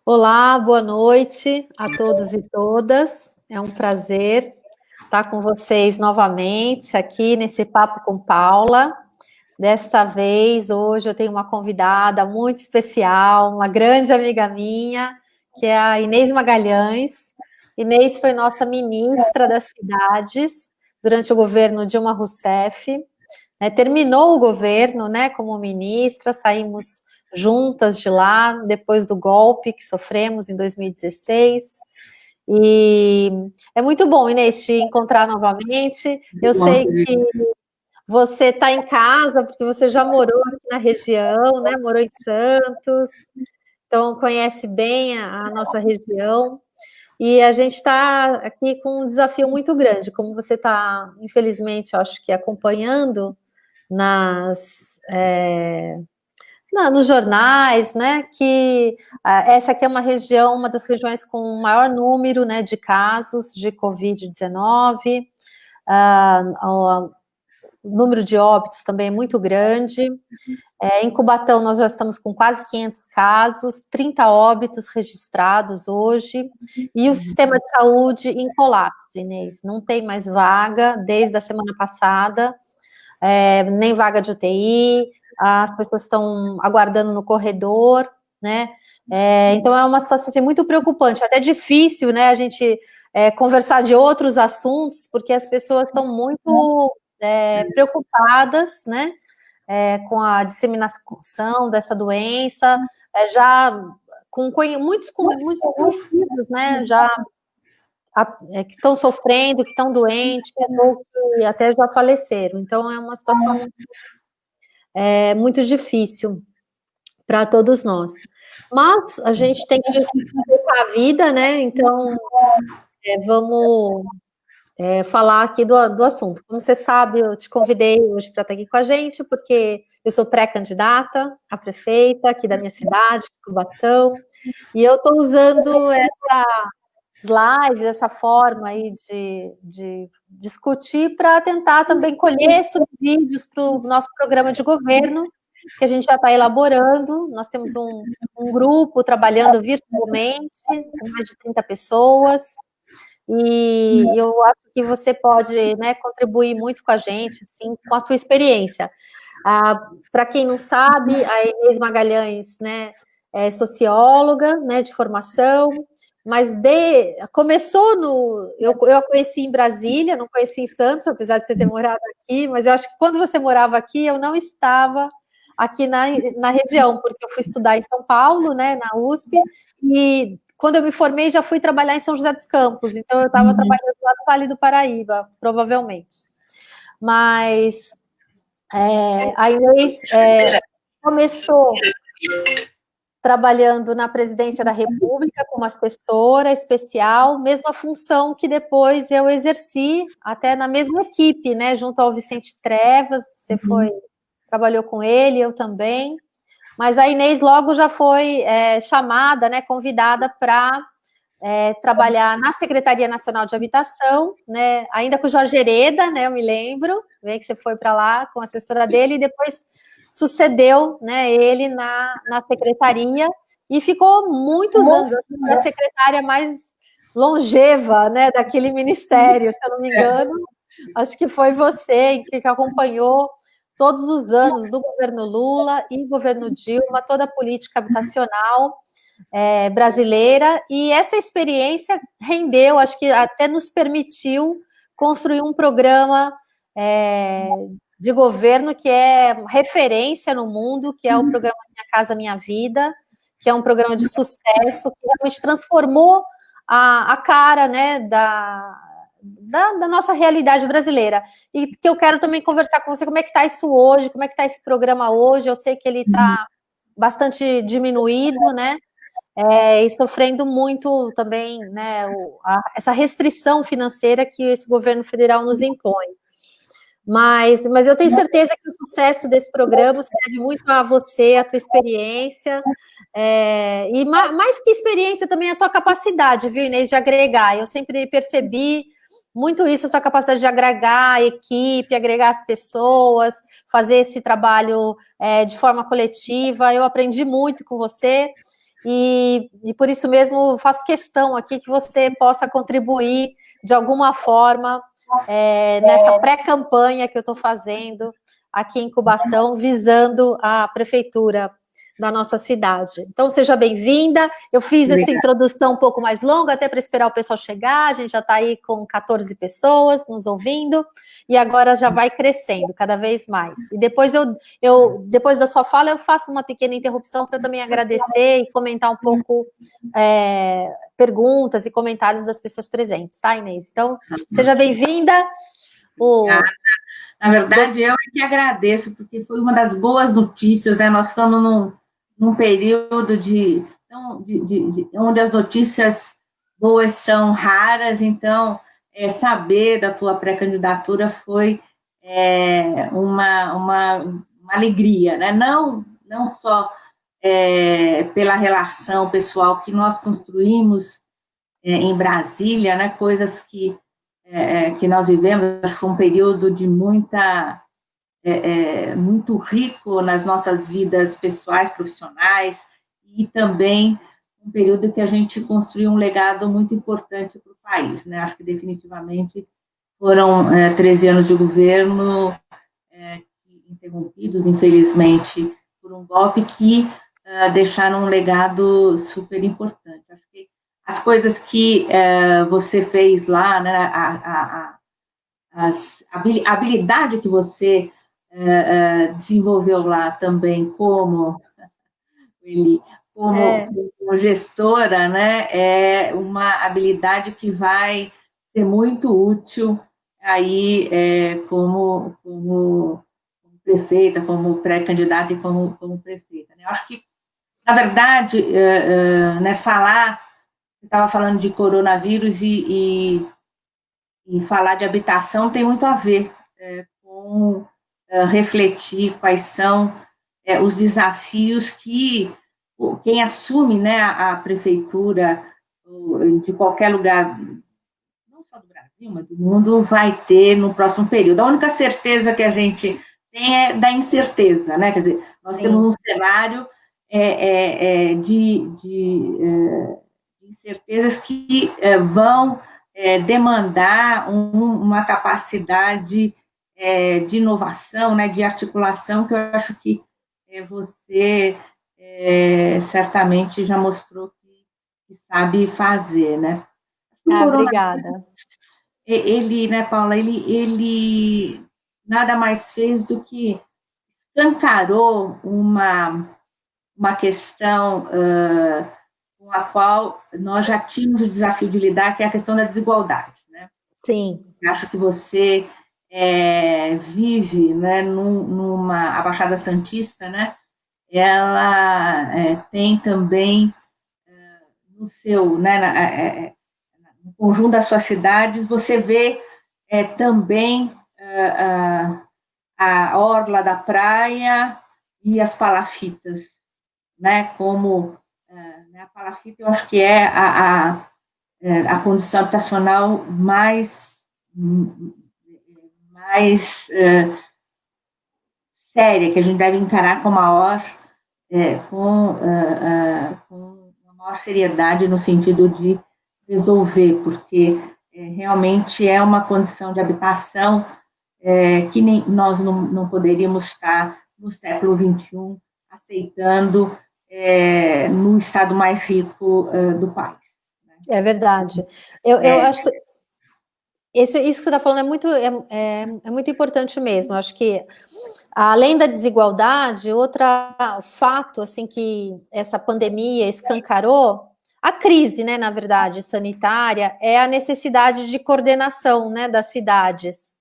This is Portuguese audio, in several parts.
Olá, boa noite a todos e todas. É um prazer estar com vocês novamente aqui nesse Papo com Paula. Dessa vez, hoje eu tenho uma convidada muito especial, uma grande amiga minha, que é a Inês Magalhães. Inês foi nossa ministra das cidades durante o governo Dilma Rousseff. Terminou o governo, né, como ministra, saímos juntas de lá, depois do golpe que sofremos em 2016. E é muito bom, Inês, te encontrar novamente. Eu sei que você está em casa, porque você já morou aqui na região, né? Morou em Santos, então conhece bem a nossa região. E a gente está aqui com um desafio muito grande, como você está, infelizmente, eu acho que acompanhando nas, nos jornais, né, que essa aqui é uma região, uma das regiões com o maior número, né, de casos de Covid-19, o número de óbitos também é muito grande. Em Cubatão, nós já estamos com quase 500 casos, 30 óbitos registrados hoje, e o sistema de saúde em colapso, Inês. Não tem mais vaga desde a semana passada, nem vaga de UTI, as pessoas estão aguardando no corredor, né? Então é uma situação assim, muito preocupante, até difícil, né? A gente conversar de outros assuntos, porque as pessoas estão muito preocupadas, né? Com a disseminação dessa doença, já muitos conhecidos, né? Já que estão sofrendo, que estão doentes, ou que até já faleceram. Então, é uma situação muito difícil para todos nós. Mas a gente tem que tocar a vida, né? Então, vamos falar aqui do assunto. Como você sabe, eu te convidei hoje para estar aqui com a gente, porque eu sou pré-candidata a prefeita aqui da minha cidade, Cubatão, e eu estou usando lives, essa forma aí de discutir para tentar também colher subsídios para o nosso programa de governo, que a gente já está elaborando. Nós temos um grupo trabalhando virtualmente, com mais de 30 pessoas, e eu acho que você pode, né, contribuir muito com a gente, assim, com a tua experiência. Para quem não sabe, a Inês Magalhães, né, é socióloga, né, de formação, mas começou eu a conheci em Brasília, não conheci em Santos, apesar de você ter morado aqui, mas eu acho que quando você morava aqui, eu não estava aqui na região, porque eu fui estudar em São Paulo, né, na USP, e quando eu me formei, já fui trabalhar em São José dos Campos, então eu estava trabalhando lá no Vale do Paraíba, provavelmente. Mas a Inês começou trabalhando na presidência da República como assessora especial, mesma função que depois eu exerci até na mesma equipe, né, junto ao Vicente Trevas, você trabalhou com ele, eu também, mas a Inês logo já foi chamada, né, convidada para trabalhar na Secretaria Nacional de Habitação, né, ainda com o Jorge Hereda, né, eu me lembro, que você foi para lá com a assessora dele, e depois sucedeu, né, ele na secretaria, e ficou muitos anos, a secretária mais longeva, né, daquele ministério, se eu não me engano, acho que foi você que acompanhou todos os anos do governo Lula e governo Dilma, toda a política habitacional brasileira, e essa experiência rendeu, acho que até nos permitiu construir um programa de governo que é referência no mundo, que é o programa Minha Casa Minha Vida, que é um programa de sucesso, que realmente transformou a cara, né, da nossa realidade brasileira. E que eu quero também conversar com você, como é que está isso hoje, como é que está esse programa hoje. Eu sei que ele está bastante diminuído, né, e sofrendo muito também, né, essa restrição financeira que esse governo federal nos impõe. Mas eu tenho certeza que o sucesso desse programa se deve muito a você, a tua experiência, e mais que experiência também a tua capacidade, viu, Inês, de agregar. Eu sempre percebi muito isso, a sua capacidade de agregar a equipe, agregar as pessoas, fazer esse trabalho de forma coletiva. Eu aprendi muito com você. e por isso mesmo faço questão aqui que você possa contribuir de alguma forma nessa pré-campanha que eu estou fazendo aqui em Cubatão, visando a prefeitura da nossa cidade. Então, seja bem-vinda. Eu fiz essa introdução um pouco mais longa, até para esperar o pessoal chegar. A gente já está aí com 14 pessoas nos ouvindo, e agora já vai crescendo cada vez mais. E depois depois da sua fala, eu faço uma pequena interrupção para também agradecer e comentar um pouco perguntas e comentários das pessoas presentes, tá, Inês? Então, seja bem-vinda. Na verdade, eu que agradeço, porque foi uma das boas notícias, né? Nós estamos num período onde as notícias boas são raras, então saber da tua pré-candidatura foi uma alegria, né? Não só pela relação pessoal que nós construímos em Brasília, né? Coisas que nós vivemos, acho que foi um período de muito rico nas nossas vidas pessoais, profissionais, e também um período que a gente construiu um legado muito importante para o país, né? Acho que definitivamente foram 13 anos de governo interrompidos, infelizmente, por um golpe que deixaram um legado super importante. Acho que as coisas que você fez lá, né, a habilidade que você desenvolveu lá também como gestora, né, é uma habilidade que vai ser muito útil aí como prefeita, como pré-candidata e como prefeita. Eu acho que, na verdade, né, você estava falando de coronavírus e falar de habitação tem muito a ver com refletir quais são os desafios que quem assume, né, a prefeitura de qualquer lugar, não só do Brasil, mas do mundo, vai ter no próximo período. A única certeza que a gente tem é da incerteza, né? Quer dizer, nós temos um cenário de incertezas que vão demandar uma capacidade de inovação, né, de articulação, que eu acho que você certamente já mostrou que sabe fazer, né? Obrigada. Ele, né, Paula, ele nada mais fez do que escancarou uma questão com a qual nós já tínhamos o desafio de lidar, que é a questão da desigualdade, né? Sim. Acho que você vive, né, a Baixada Santista, né? Ela tem também no seu, né, no conjunto das suas cidades, você vê também a orla da praia e as palafitas, né? Como a palafita, eu acho que é a condição habitacional mais séria, que a gente deve encarar com maior seriedade, no sentido de resolver, porque realmente é uma condição de habitação que nós não poderíamos estar no século XXI aceitando no estado mais rico do país. É verdade. Eu acho isso que você está falando é muito importante mesmo. Eu acho que, além da desigualdade, outro fato assim, que essa pandemia escancarou, a crise, né, na verdade, sanitária, é a necessidade de coordenação, né, das cidades.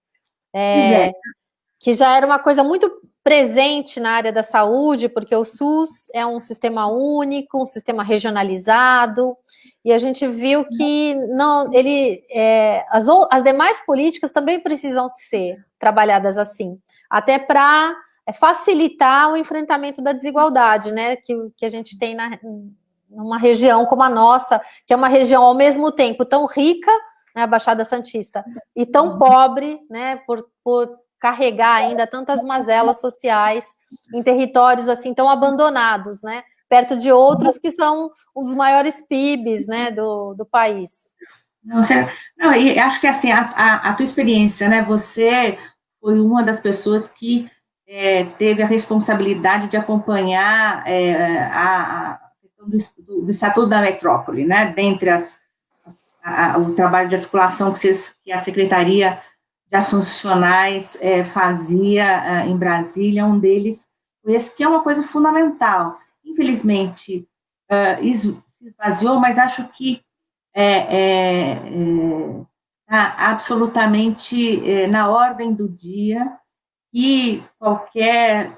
Que já era uma coisa muito presente na área da saúde, porque o SUS é um sistema único, um sistema regionalizado, e a gente viu que as demais políticas também precisam ser trabalhadas assim, até para facilitar o enfrentamento da desigualdade, né, que a gente tem numa região como a nossa, que é uma região ao mesmo tempo tão rica, né, a Baixada Santista, e tão pobre, né, por carregar ainda tantas mazelas sociais em territórios assim tão abandonados, né? perto de outros que são um dos maiores PIBs, né, do país. Não, e acho que assim, a tua experiência, né? Você foi uma das pessoas que teve a responsabilidade de acompanhar a questão do Estatuto da Metrópole, né? Dentre o trabalho de articulação que a Secretaria de Assuntos Institucionais fazia em Brasília, um deles foi esse, que é uma coisa fundamental. Infelizmente, isso se esvaziou, mas acho que está absolutamente na ordem do dia, e qualquer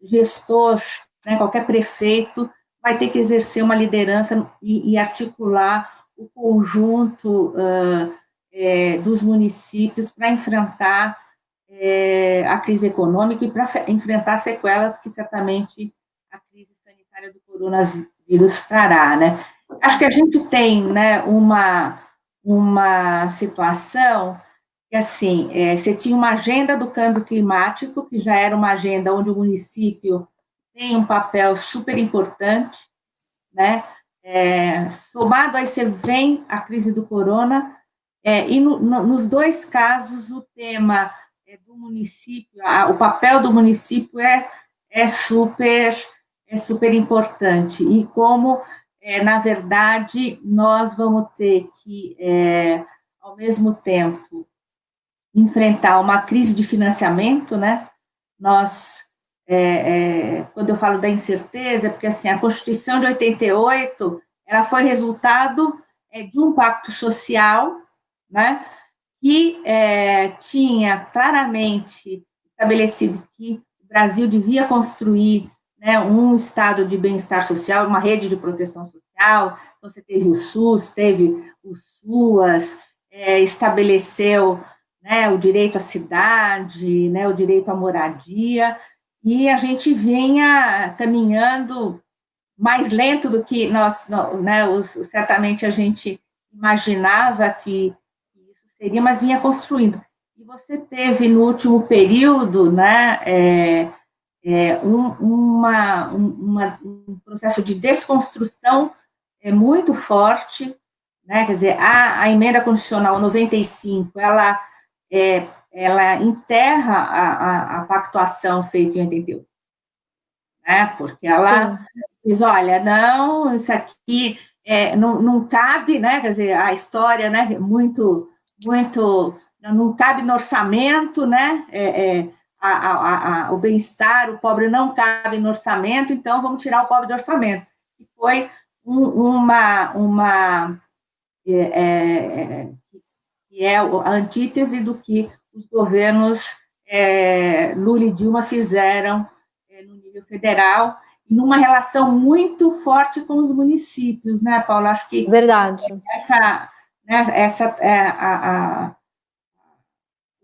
gestor, né, qualquer prefeito vai ter que exercer uma liderança e articular o conjunto dos municípios para enfrentar a crise econômica e para enfrentar sequelas que certamente a crise sanitária do coronavírus trará, né? Acho que a gente tem, né, uma situação que, assim, você tinha uma agenda do câmbio climático, que já era uma agenda onde o município tem um papel super importante, né? Somado aí você vem a crise do corona, e nos dois casos o tema do município, o papel do município é super importante, e como na verdade nós vamos ter que ao mesmo tempo enfrentar uma crise de financiamento, né? Nós, quando eu falo da incerteza, é porque assim, a Constituição de 88 ela foi resultado de um pacto social, né? Que tinha claramente estabelecido que o Brasil devia construir, né, um estado de bem-estar social, uma rede de proteção social. Então, você teve o SUS, teve o SUAS, estabeleceu, né, o direito à cidade, né, o direito à moradia, e a gente vinha caminhando mais lento do que nós, né, certamente a gente imaginava que isso seria, mas vinha construindo. E você teve no último período, né, um processo de desconstrução muito forte, né? Quer dizer, a emenda constitucional 95, ela enterra a pactuação feita em 88, né? Porque ela diz, olha, não, isso aqui não cabe, né? Quer dizer, a história, né? Muito, não cabe no orçamento, né? O bem-estar, o pobre não cabe no orçamento, então vamos tirar o pobre do orçamento. E foi que é a antítese do que os governos Lula e Dilma fizeram no nível federal, numa relação muito forte com os municípios, né, Paula? Acho que verdade.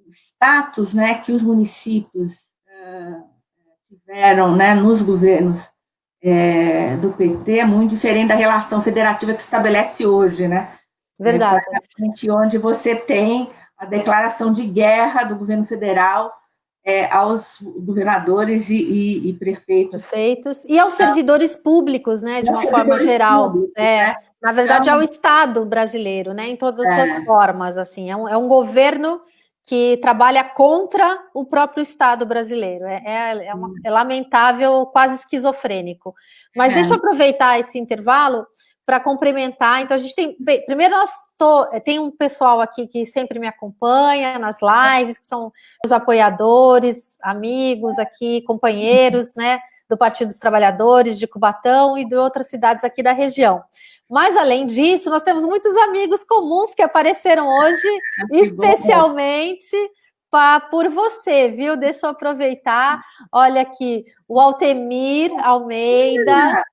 O status, né, que os municípios tiveram, né, nos governos do PT é muito diferente da relação federativa que se estabelece hoje, né? Verdade. Onde você tem a declaração de guerra do governo federal aos governadores e prefeitos. E aos servidores públicos, né, de uma forma geral. Públicos, né? Na verdade, então, ao Estado brasileiro, né, em todas as suas formas. Assim, é um governo que trabalha contra o próprio Estado brasileiro. É lamentável, quase esquizofrênico. Mas deixa eu aproveitar esse intervalo para complementar. Então, a gente tem... Primeiro, tem um pessoal aqui que sempre me acompanha nas lives, que são os apoiadores, amigos aqui, companheiros, né, do Partido dos Trabalhadores, de Cubatão e de outras cidades aqui da região. Mas, além disso, nós temos muitos amigos comuns que apareceram hoje, especialmente por você, viu? Deixa eu aproveitar. Olha aqui, o Altemir Almeida,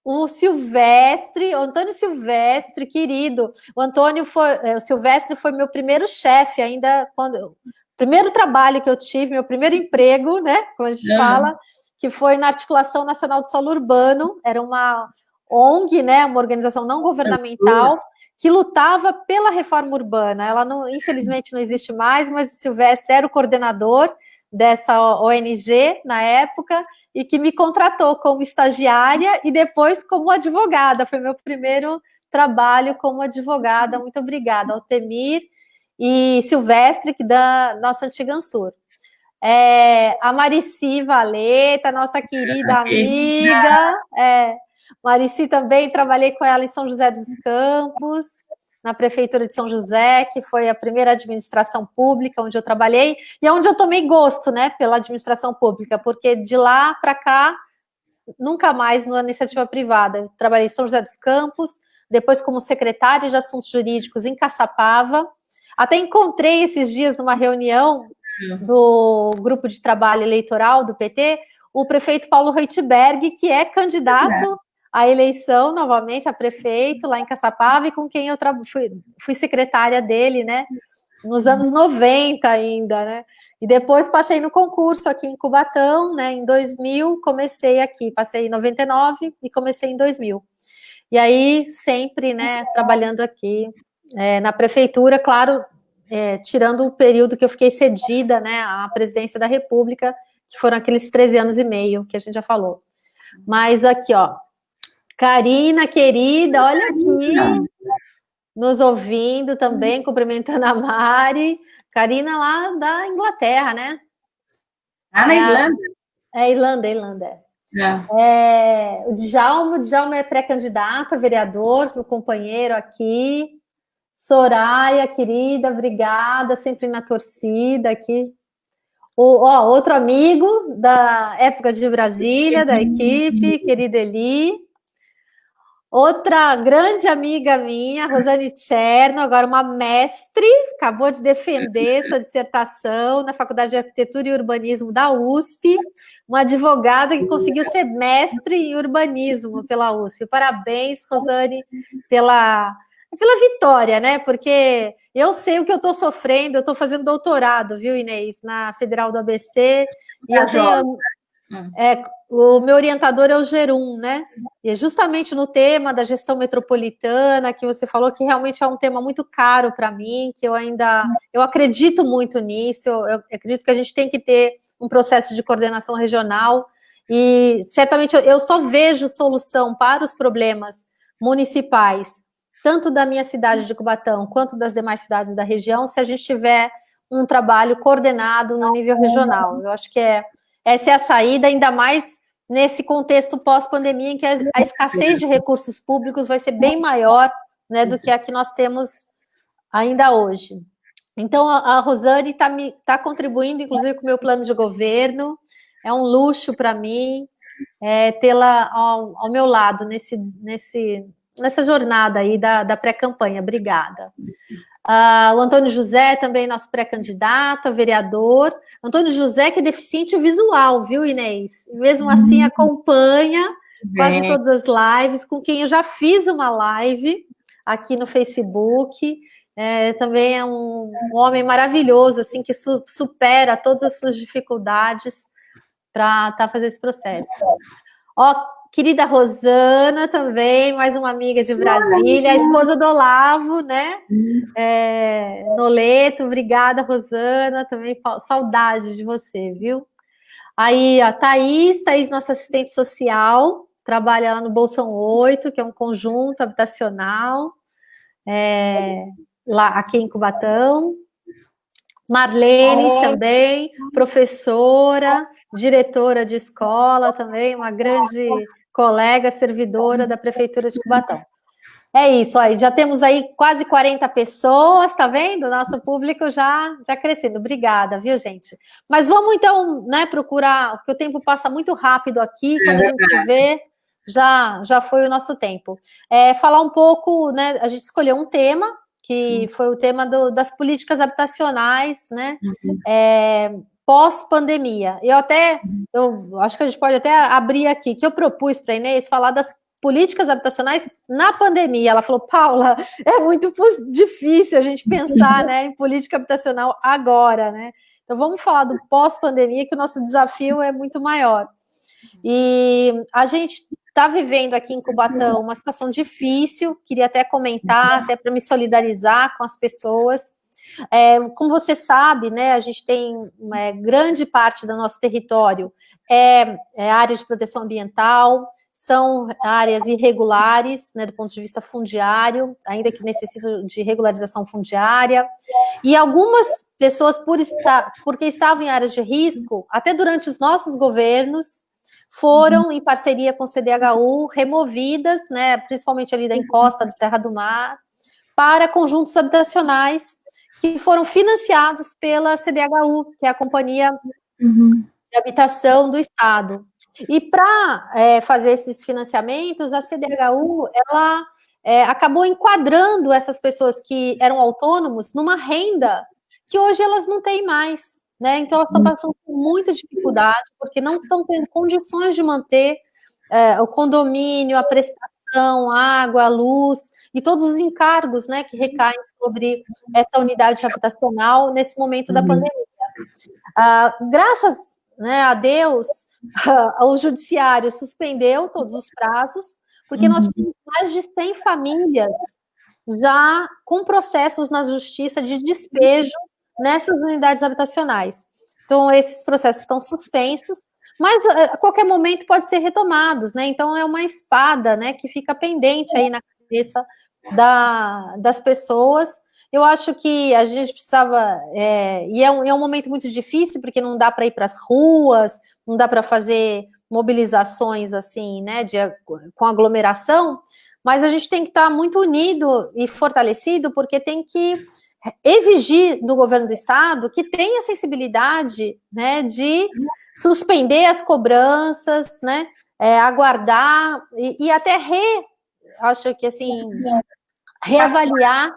o Silvestre, o Antônio Silvestre, querido. O Silvestre foi meu primeiro chefe, ainda quando... Primeiro trabalho que eu tive, meu primeiro emprego, né? Como a gente fala, que foi na Articulação Nacional de Solo Urbano, era uma ONG, né? Uma organização não governamental que lutava pela reforma urbana. Ela infelizmente não existe mais, mas o Silvestre era o coordenador dessa ONG na época, e que me contratou como estagiária e depois como advogada. Foi meu primeiro trabalho como advogada. Muito obrigada, Altemir e Silvestre, que da nossa antiga Ansur. A Marici Valeta, nossa querida amiga. Marici também, trabalhei com ela em São José dos Campos, na Prefeitura de São José, que foi a primeira administração pública onde eu trabalhei, e é onde eu tomei gosto, né, pela administração pública, porque de lá para cá, nunca mais na iniciativa privada. Eu trabalhei em São José dos Campos, depois como secretária de Assuntos Jurídicos em Caçapava. Até encontrei esses dias numa reunião do grupo de trabalho eleitoral do PT, o prefeito Paulo Reutberg, que é candidato à eleição novamente a prefeito lá em Caçapava, e com quem eu fui secretária dele, né, nos anos 90 ainda, né, e depois passei no concurso aqui em Cubatão, né, em 2000, comecei aqui, passei em 99 e comecei em 2000. E aí, sempre, né, trabalhando aqui na prefeitura, claro, tirando o período que eu fiquei cedida, né, à presidência da República, que foram aqueles 13 anos e meio que a gente já falou. Mas aqui, ó, Karina, querida, olha aqui, nos ouvindo também, cumprimentando a Mari. Karina lá da Inglaterra, né? Na Irlanda? Irlanda. O Djalma é pré-candidato a vereador, meu companheiro aqui. Soraya, querida, obrigada, sempre na torcida aqui. Outro amigo da época de Brasília, da equipe, querida Eli. Outra grande amiga minha, Rosane Cherno, agora uma mestre, acabou de defender sua dissertação na Faculdade de Arquitetura e Urbanismo da USP, uma advogada que conseguiu ser mestre em urbanismo pela USP. Parabéns, Rosane, pela vitória, né? Porque eu sei o que eu estou sofrendo, eu estou fazendo doutorado, viu, Inês, na Federal do ABC, e eu tenho... o meu orientador é o Gerum, né? E é justamente no tema da gestão metropolitana, que você falou que realmente é um tema muito caro para mim, que eu acredito muito nisso, eu acredito que a gente tem que ter um processo de coordenação regional, e certamente eu só vejo solução para os problemas municipais, tanto da minha cidade de Cubatão, quanto das demais cidades da região, se a gente tiver um trabalho coordenado no nível regional. Eu acho que essa é a saída, ainda mais nesse contexto pós-pandemia, em que a escassez de recursos públicos vai ser bem maior, né, do que a que nós temos ainda hoje. Então, a Rosane está contribuindo, inclusive, com o meu plano de governo. É um luxo para mim tê-la ao meu lado nessa jornada aí da pré-campanha. Obrigada. O Antônio José, também nosso pré-candidato a vereador. Antônio José, que é deficiente visual, viu, Inês? Mesmo assim, acompanha quase todas as lives, com quem eu já fiz uma live aqui no Facebook. Também é um homem maravilhoso, assim, que supera todas as suas dificuldades para fazer esse processo. Querida Rosana também, mais uma amiga de Brasília, a esposa do Olavo, né? Noleto, obrigada, Rosana, também saudade de você, viu? Aí, a Thaís, nossa assistente social, trabalha lá no Bolsão 8, que é um conjunto habitacional, lá aqui em Cubatão. Marlene também, professora, diretora de escola também, uma grande colega, servidora da Prefeitura de Cubatão. É isso, aí já temos aí quase 40 pessoas, tá vendo? Nosso público já crescendo. Obrigada, viu, gente? Mas vamos então, né, procurar, porque o tempo passa muito rápido aqui, quando a gente vê, já foi o nosso tempo. Falar um pouco, né, a gente escolheu um tema, que foi o tema das políticas habitacionais, né, pós-pandemia. Eu acho que a gente pode até abrir aqui, que eu propus para a Inês falar das políticas habitacionais na pandemia. Ela falou, Paula, é muito difícil a gente pensar, né, em política habitacional agora, né? Então vamos falar do pós-pandemia, que o nosso desafio é muito maior. E a gente está vivendo aqui em Cubatão uma situação difícil, queria até comentar, até para me solidarizar com as pessoas. Como você sabe, né, a gente tem uma grande parte do nosso território área de proteção ambiental, são áreas irregulares, né, do ponto de vista fundiário, ainda que necessitam de regularização fundiária, e algumas pessoas, porque estavam em áreas de risco, até durante os nossos governos, foram, em parceria com o CDHU, removidas, né, principalmente ali da encosta do Serra do Mar, para conjuntos habitacionais que foram financiados pela CDHU, que é a Companhia de Habitação do Estado. E para fazer esses financiamentos, a CDHU ela acabou enquadrando essas pessoas que eram autônomos numa renda que hoje elas não têm mais, né? Então elas estão passando por muita dificuldade porque não estão tendo condições de manter o condomínio, a prestação, água, luz e todos os encargos, né, que recaem sobre essa unidade habitacional nesse momento da pandemia. Graças, né, a Deus, o judiciário suspendeu todos os prazos, porque nós tínhamos mais de 100 famílias já com processos na justiça de despejo nessas unidades habitacionais. Então, esses processos estão suspensos, mas a qualquer momento pode ser retomados, né? Então, é uma espada, né, que fica pendente aí na cabeça das pessoas. Eu acho que a gente precisava, e é um momento muito difícil, porque não dá para ir para as ruas, não dá para fazer mobilizações assim, né, com aglomeração, mas a gente tem que estar muito unido e fortalecido, porque tem que exigir do governo do estado que tenha sensibilidade, né, de suspender as cobranças, né, aguardar e até acho que assim reavaliar,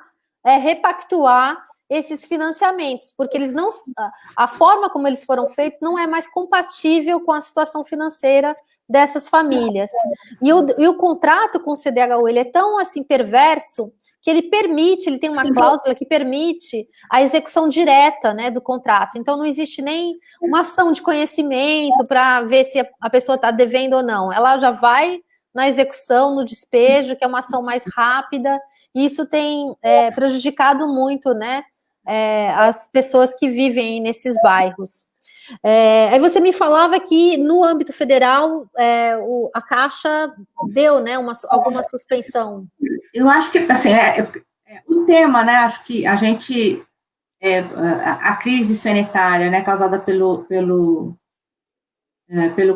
repactuar esses financiamentos, porque eles não, a forma como eles foram feitos não é mais compatível com a situação financeira dessas famílias. E o contrato com o CDHU, ele é tão assim perverso que ele tem uma cláusula que permite a execução direta, né, do contrato. Então não existe nem uma ação de conhecimento para ver se a pessoa está devendo ou não. Ela já vai na execução, no despejo, que é uma ação mais rápida, e isso tem prejudicado muito, né, as pessoas que vivem nesses bairros. Aí você me falava que no âmbito federal a Caixa deu, né, alguma suspensão. Eu acho que assim, o tema, né? Acho que a gente a crise sanitária, né, causada pelo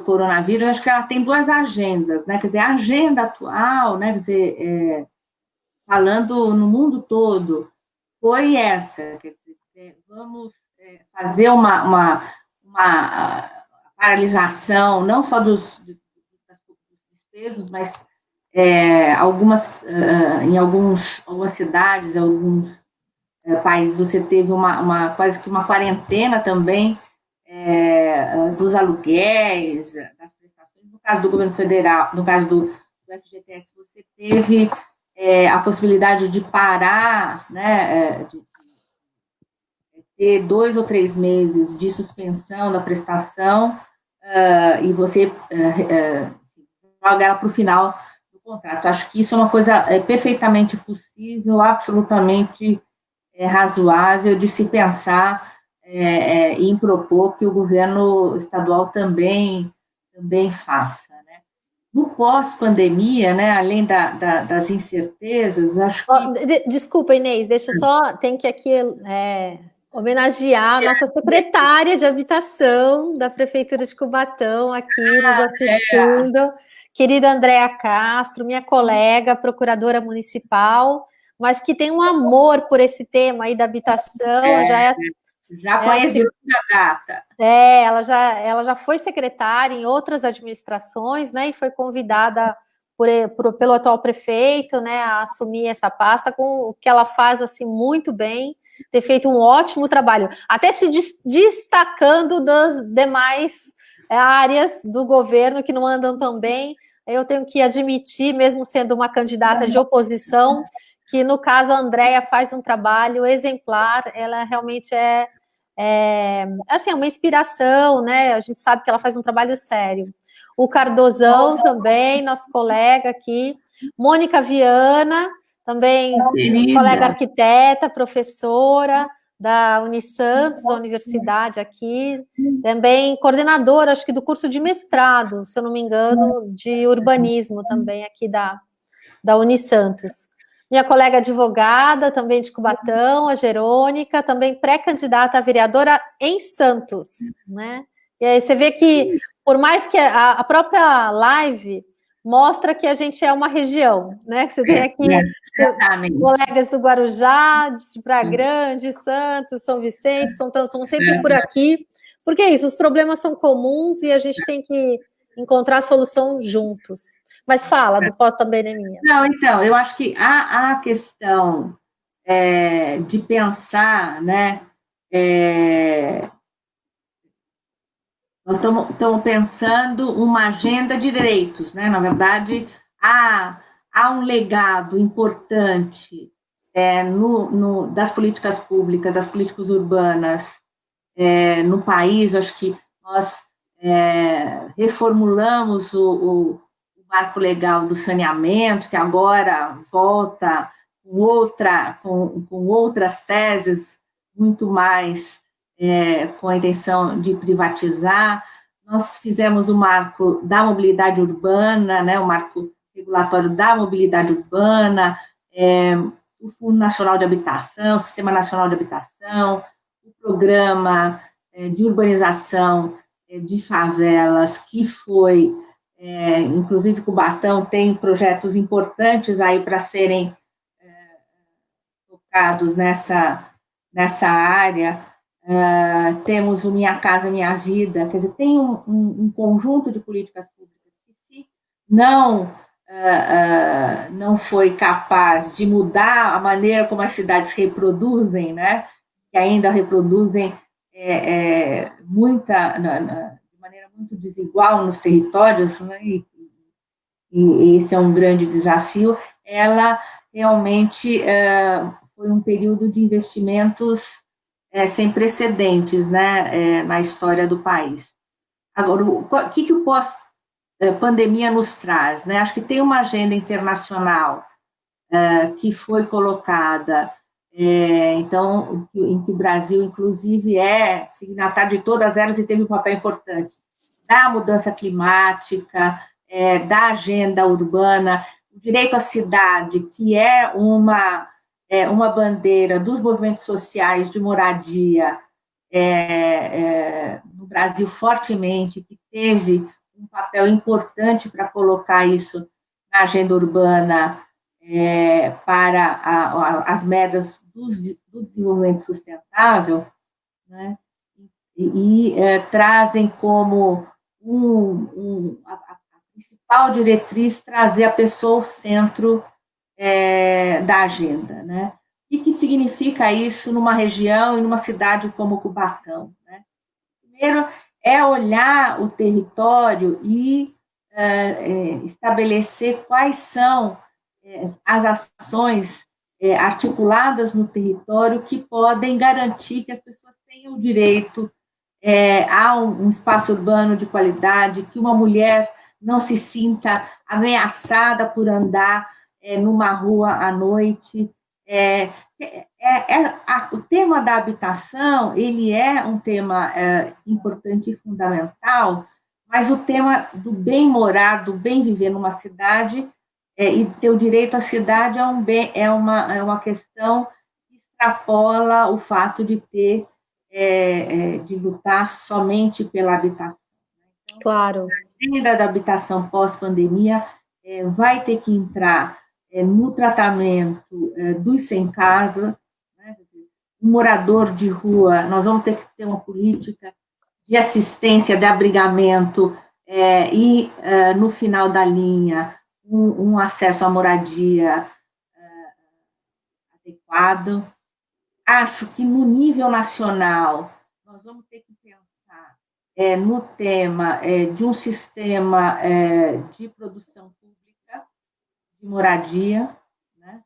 coronavírus, acho que ela tem duas agendas, né? Quer dizer, a agenda atual, né? Quer dizer, falando no mundo todo, foi essa. Quer dizer, vamos fazer uma paralisação, não só dos despejos, mas em algumas cidades, em alguns países, você teve quase que uma quarentena também dos aluguéis, das prestações. No caso do governo federal, no caso do FGTS, você teve a possibilidade de parar, né, de ter 2 ou 3 meses de suspensão da prestação e você joga ela para o final do contrato. Acho que isso é uma coisa perfeitamente possível, absolutamente razoável de se pensar em propor que o governo estadual também faça, né? No pós-pandemia, né, além das incertezas, acho que... Desculpa, Inês, tem que aqui homenagear a nossa secretária de habitação da Prefeitura de Cubatão, aqui nos assistindo, querida Andréa Castro, minha colega, procuradora municipal, mas que tem um amor por esse tema aí da habitação, já conheci a data. Ela já foi secretária em outras administrações, né, e foi convidada pelo atual prefeito, né, a assumir essa pasta, com o que ela faz, assim, muito bem, ter feito um ótimo trabalho, até se destacando das demais áreas do governo que não andam tão bem. Eu tenho que admitir, mesmo sendo uma candidata de oposição, que, no caso, a Andréa faz um trabalho exemplar, ela realmente assim, uma inspiração, né? A gente sabe que ela faz um trabalho sério. O Cardozão também, nosso colega aqui. Mônica Viana, também colega arquiteta, professora, da Unisantos, a universidade aqui, também coordenadora, acho que do curso de mestrado, se eu não me engano, de urbanismo também aqui da Unisantos. Minha colega advogada, também de Cubatão, a Jerônica, também pré-candidata a vereadora em Santos, né? E aí você vê que, por mais que a própria live mostra que a gente é uma região, né? Você tem aqui colegas do Guarujá, de Praia Grande, Santos, São Vicente, estão sempre por aqui, porque é isso, os problemas são comuns e a gente tem que encontrar solução juntos. Mas fala do pós-pandemia. Não, então, eu acho que a questão de pensar, né? Nós estamos pensando uma agenda de direitos, né? Na verdade, há um legado importante das políticas públicas, das políticas urbanas no país. Acho que nós reformulamos o marco legal do saneamento, que agora volta com outras teses, muito mais com a intenção de privatizar. Nós fizemos o marco da mobilidade urbana, né, o marco regulatório da mobilidade urbana, o Fundo Nacional de Habitação, o Sistema Nacional de Habitação, o Programa de Urbanização de Favelas, que foi, inclusive, Cubatão tem projetos importantes aí para serem tocados nessa área. Temos o Minha Casa Minha Vida, quer dizer, tem um conjunto de políticas públicas que, se não foi capaz de mudar a maneira como as cidades reproduzem, né, que ainda reproduzem de maneira muito desigual nos territórios, né, e esse é um grande desafio, ela realmente foi um período de investimentos sem precedentes, né, na história do país. Agora, o que o pós-pandemia nos traz, né? Acho que tem uma agenda internacional que foi colocada, então, em que o Brasil, inclusive, é signatário de todas elas e teve um papel importante, da mudança climática, da agenda urbana, o direito à cidade, que é uma bandeira dos movimentos sociais de moradia no Brasil fortemente, que teve um papel importante para colocar isso na agenda urbana para as metas do desenvolvimento sustentável, né? E trazem como a principal diretriz trazer a pessoa ao centro da agenda, né? O que significa isso numa região e numa cidade como Cubatão, né? Primeiro, é olhar o território e estabelecer quais são as ações articuladas no território que podem garantir que as pessoas tenham o direito a um espaço urbano de qualidade, que uma mulher não se sinta ameaçada por andar numa rua à noite. O tema da habitação, ele é um tema importante e fundamental, mas o tema do bem morar, do bem viver numa cidade e ter o direito à cidade é uma questão que extrapola o fato de ter de lutar somente pela habitação. Então, claro. A agenda da habitação pós-pandemia vai ter que entrar no tratamento dos sem casa, né? O morador de rua, nós vamos ter que ter uma política de assistência, de abrigamento e, no final da linha, um acesso à moradia adequado. Acho que no nível nacional nós vamos ter que pensar no tema de um sistema de produção pública de moradia, né?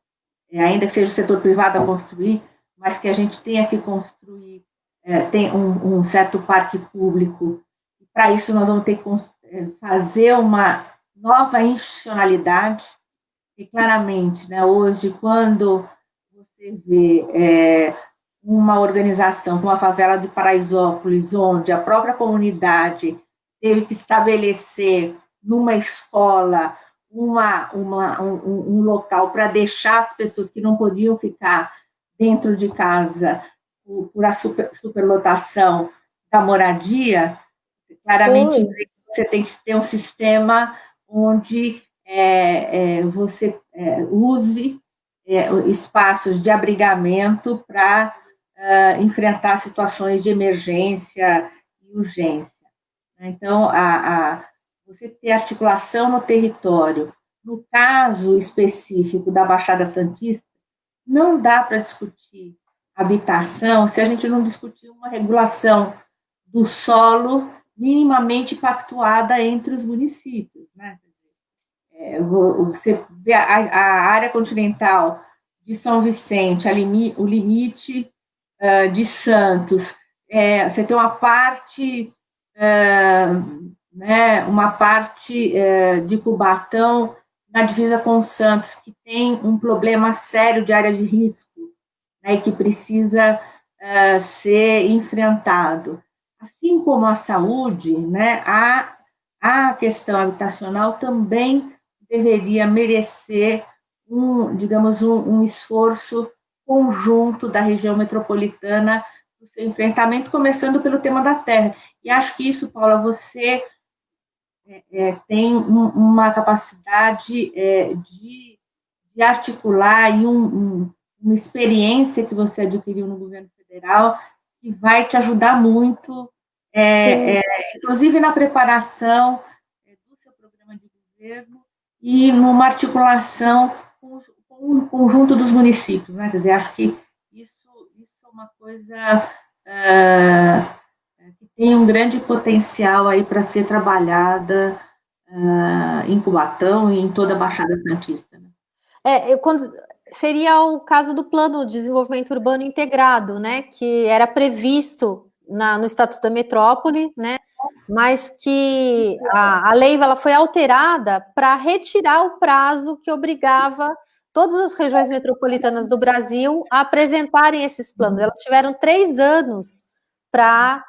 Ainda que seja o setor privado a construir, mas que a gente tenha que construir tem um certo parque público. Para isso nós vamos ter que fazer uma nova institucionalidade, e claramente, né, hoje, quando você vê uma organização, como a favela de Paraisópolis, onde a própria comunidade teve que estabelecer numa escola um local para deixar as pessoas que não podiam ficar dentro de casa por a superlotação da moradia, claramente você tem que ter um sistema onde você use espaços de abrigamento para enfrentar situações de emergência e urgência. Então, você ter articulação no território. No caso específico da Baixada Santista, não dá para discutir habitação se a gente não discutir uma regulação do solo minimamente pactuada entre os municípios, né? Você vê a área continental de São Vicente, o limite de Santos, você tem uma parte, uma parte de Cubatão na divisa com Santos, que tem um problema sério de área de risco, né, e que precisa ser enfrentado. Assim como a saúde, né, a questão habitacional também deveria merecer um esforço conjunto da região metropolitana no seu enfrentamento, começando pelo tema da terra. E acho que isso, Paula, você tem uma capacidade de articular e uma experiência que você adquiriu no governo federal que vai te ajudar muito, inclusive na preparação do seu programa de governo e numa articulação com o conjunto dos municípios, né? Quer dizer, acho que isso é uma coisa que tem um grande potencial aí para ser trabalhada em Cubatão e em toda a Baixada Santista. Né? Seria o caso do Plano de Desenvolvimento Urbano Integrado, né, que era previsto no Estatuto da Metrópole, né, mas que a lei ela foi alterada para retirar o prazo que obrigava todas as regiões metropolitanas do Brasil a apresentarem esses planos. Elas tiveram 3 anos para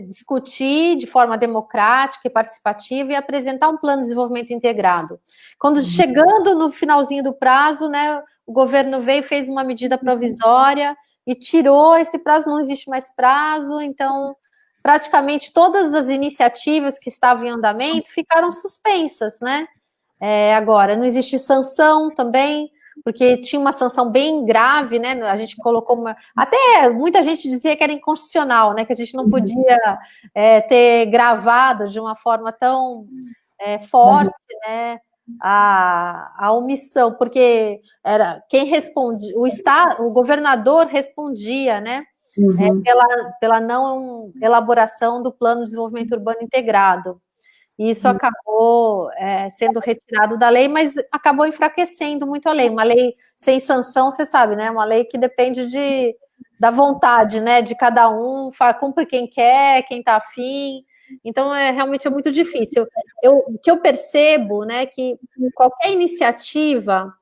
discutir de forma democrática e participativa e apresentar um plano de desenvolvimento integrado. Quando chegando no finalzinho do prazo, né, o governo veio e fez uma medida provisória e tirou esse prazo, não existe mais prazo, então praticamente todas as iniciativas que estavam em andamento ficaram suspensas, né? Agora, não existe sanção também, porque tinha uma sanção bem grave, né? A gente colocou até muita gente dizia que era inconstitucional, né? Que a gente não podia ter gravado de uma forma tão forte, né? A omissão, porque era quem respondia, o governador respondia, né? Pela não elaboração do Plano de Desenvolvimento Urbano Integrado. E isso acabou sendo retirado da lei, mas acabou enfraquecendo muito a lei. Uma lei sem sanção, você sabe, né? Uma lei que depende da vontade, né? De cada um, cumpre quem quer, quem está afim. Então, realmente é muito difícil. O que eu percebo, né, que qualquer iniciativa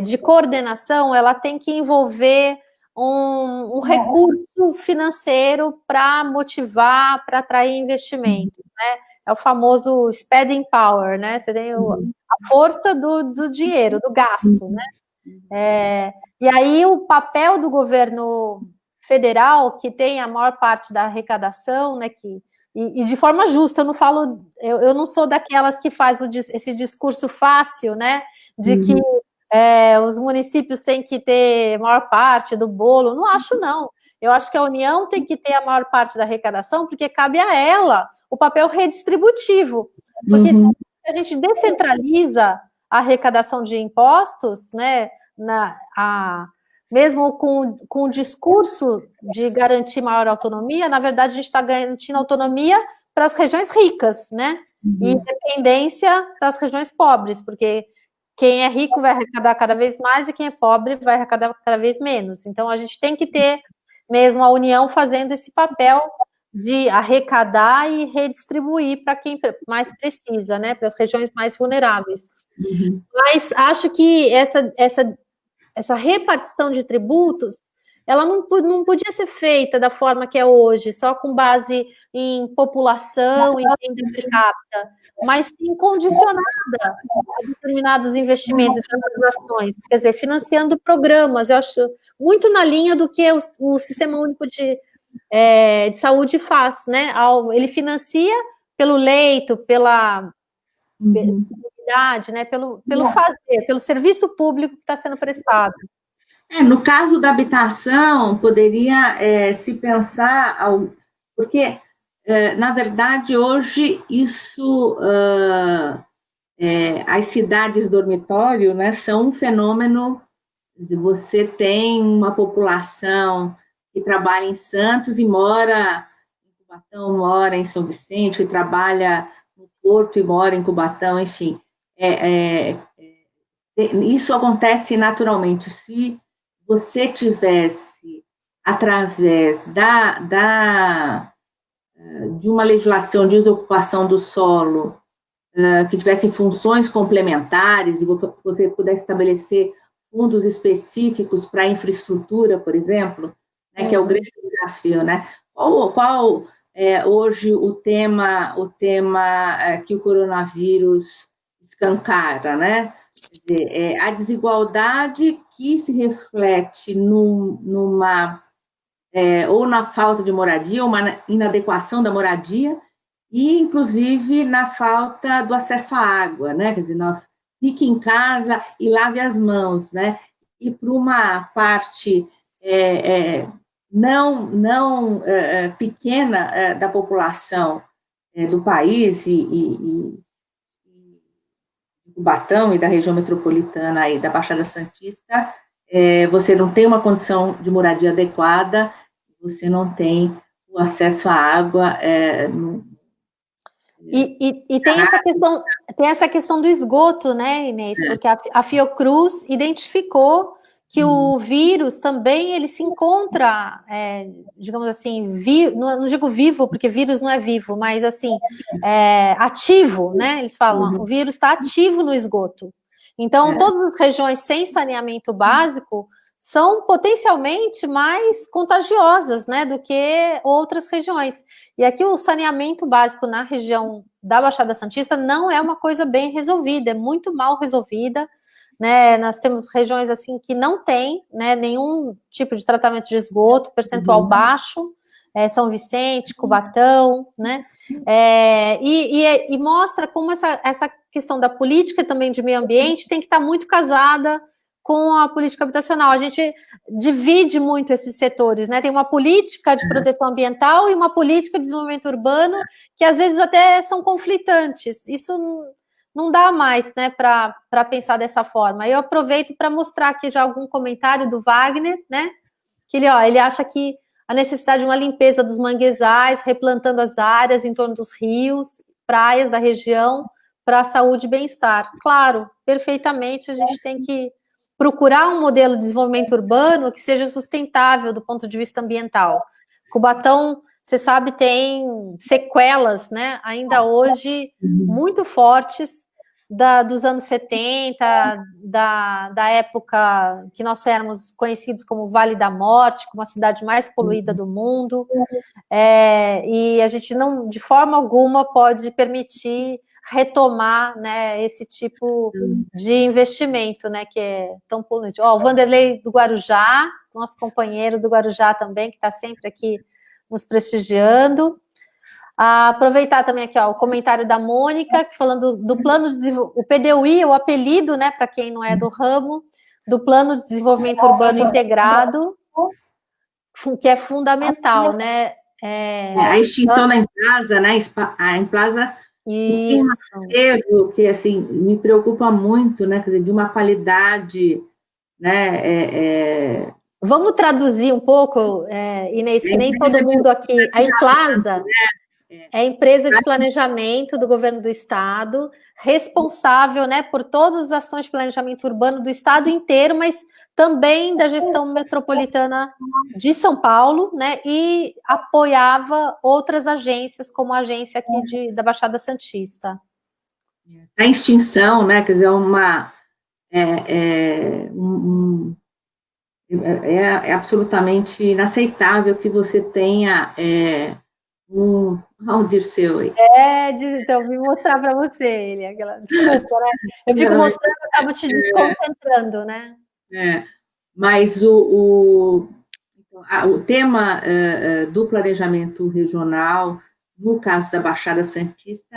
de coordenação, ela tem que envolver um recurso financeiro para motivar, para atrair investimentos, né? É o famoso spending power, né? Você tem a força do dinheiro, do gasto, né? E aí o papel do governo federal, que tem a maior parte da arrecadação, né? E de forma justa, eu não sou daquelas que faz esse discurso fácil, né? De que os municípios têm que ter a maior parte do bolo. Não acho, não. Eu acho que a União tem que ter a maior parte da arrecadação, porque cabe a ela o papel redistributivo. Porque se a gente descentraliza a arrecadação de impostos, né, mesmo com o discurso de garantir maior autonomia, na verdade, a gente está garantindo autonomia para as regiões ricas, né? E independência para as regiões pobres, porque quem é rico vai arrecadar cada vez mais e quem é pobre vai arrecadar cada vez menos. Então, a gente tem que ter mesmo a União fazendo esse papel de arrecadar e redistribuir para quem mais precisa, né, para as regiões mais vulneráveis. Mas acho que essa repartição de tributos, ela não podia ser feita da forma que é hoje, só com base em população, em renda per capita, mas sim condicionada a determinados investimentos e transações, quer dizer, financiando programas, eu acho muito na linha do que o Sistema Único de Saúde faz, né? Ele financia pelo leito, pela né? Pelo fazer, pelo serviço público que está sendo prestado. No caso da habitação, poderia se pensar, porque, na verdade, hoje, isso, as cidades dormitório, né, são um fenômeno. Você tem uma população que trabalha em Santos e mora em Cubatão, mora em São Vicente, que trabalha no Porto e mora em Cubatão, enfim. Isso acontece naturalmente. Se você tivesse, através de uma legislação de desocupação do solo, que tivesse funções complementares, e você pudesse estabelecer fundos específicos para infraestrutura, por exemplo, né, que é o grande desafio, né? Qual é hoje o tema que o coronavírus escancara, né? Quer dizer, a desigualdade que se reflete ou na falta de moradia, ou uma inadequação da moradia, e, inclusive, na falta do acesso à água, né? Quer dizer, fique em casa e lave as mãos, né? E para uma parte não pequena da população do país e do Cubatão e da região metropolitana aí, da Baixada Santista, você não tem uma condição de moradia adequada, você não tem o acesso à água. E tem essa questão do esgoto, né, Inês? Porque a Fiocruz identificou que o vírus também ele se encontra, digamos assim, não digo vivo, porque vírus não é vivo, mas assim, ativo, né? Eles falam, o vírus está ativo no esgoto. Então, todas as regiões sem saneamento básico são potencialmente mais contagiosas, né, do que outras regiões. E aqui o saneamento básico na região da Baixada Santista não é uma coisa bem resolvida, é muito mal resolvida, né? Nós temos regiões assim que não tem, né, nenhum tipo de tratamento de esgoto, percentual baixo, São Vicente, Cubatão, né? E mostra como essa questão da política também de meio ambiente tem que estar muito casada com a política habitacional. A gente divide muito esses setores, né? Tem uma política de proteção ambiental e uma política de desenvolvimento urbano que às vezes até são conflitantes. Isso não dá mais, né, para pensar dessa forma. Eu aproveito para mostrar aqui já algum comentário do Wagner, né? Que ele acha que a necessidade de uma limpeza dos manguezais, replantando as áreas em torno dos rios, praias da região, para a saúde e bem-estar. Claro, perfeitamente, a gente tem que procurar um modelo de desenvolvimento urbano que seja sustentável do ponto de vista ambiental. Cubatão, você sabe, tem sequelas, né, ainda hoje muito fortes dos anos 70, da época que nós éramos conhecidos como Vale da Morte, como a cidade mais poluída do mundo, e a gente não, de forma alguma, pode permitir retomar, né, esse tipo de investimento, né, que é tão poluente. O Vanderlei do Guarujá, nosso companheiro do Guarujá também, que está sempre aqui nos prestigiando. Aproveitar também aqui o comentário da Mônica, falando do plano de desenvolvimento, o PDUI, o apelido, né, para quem não é do ramo, do Plano de Desenvolvimento Urbano Integrado, que é fundamental, né? A extinção da Emplasa, né? A Emplasa tem um acervo que assim, me preocupa muito, né? Quer dizer, de uma qualidade, né? Vamos traduzir um pouco, Inês, que nem todo mundo aqui. A Emplasa é a empresa de planejamento do governo do estado, responsável, né, por todas as ações de planejamento urbano do estado inteiro, mas também da gestão metropolitana de São Paulo, né, e apoiava outras agências, como a agência aqui da Baixada Santista. A extinção, né, quer dizer, é absolutamente inaceitável que você tenha um Aldir seu aí. Então, vim mostrar para você ele, desculpa, né? Eu fico mostrando, acabo te desconcentrando, né? Mas o tema do planejamento regional, no caso da Baixada Santista,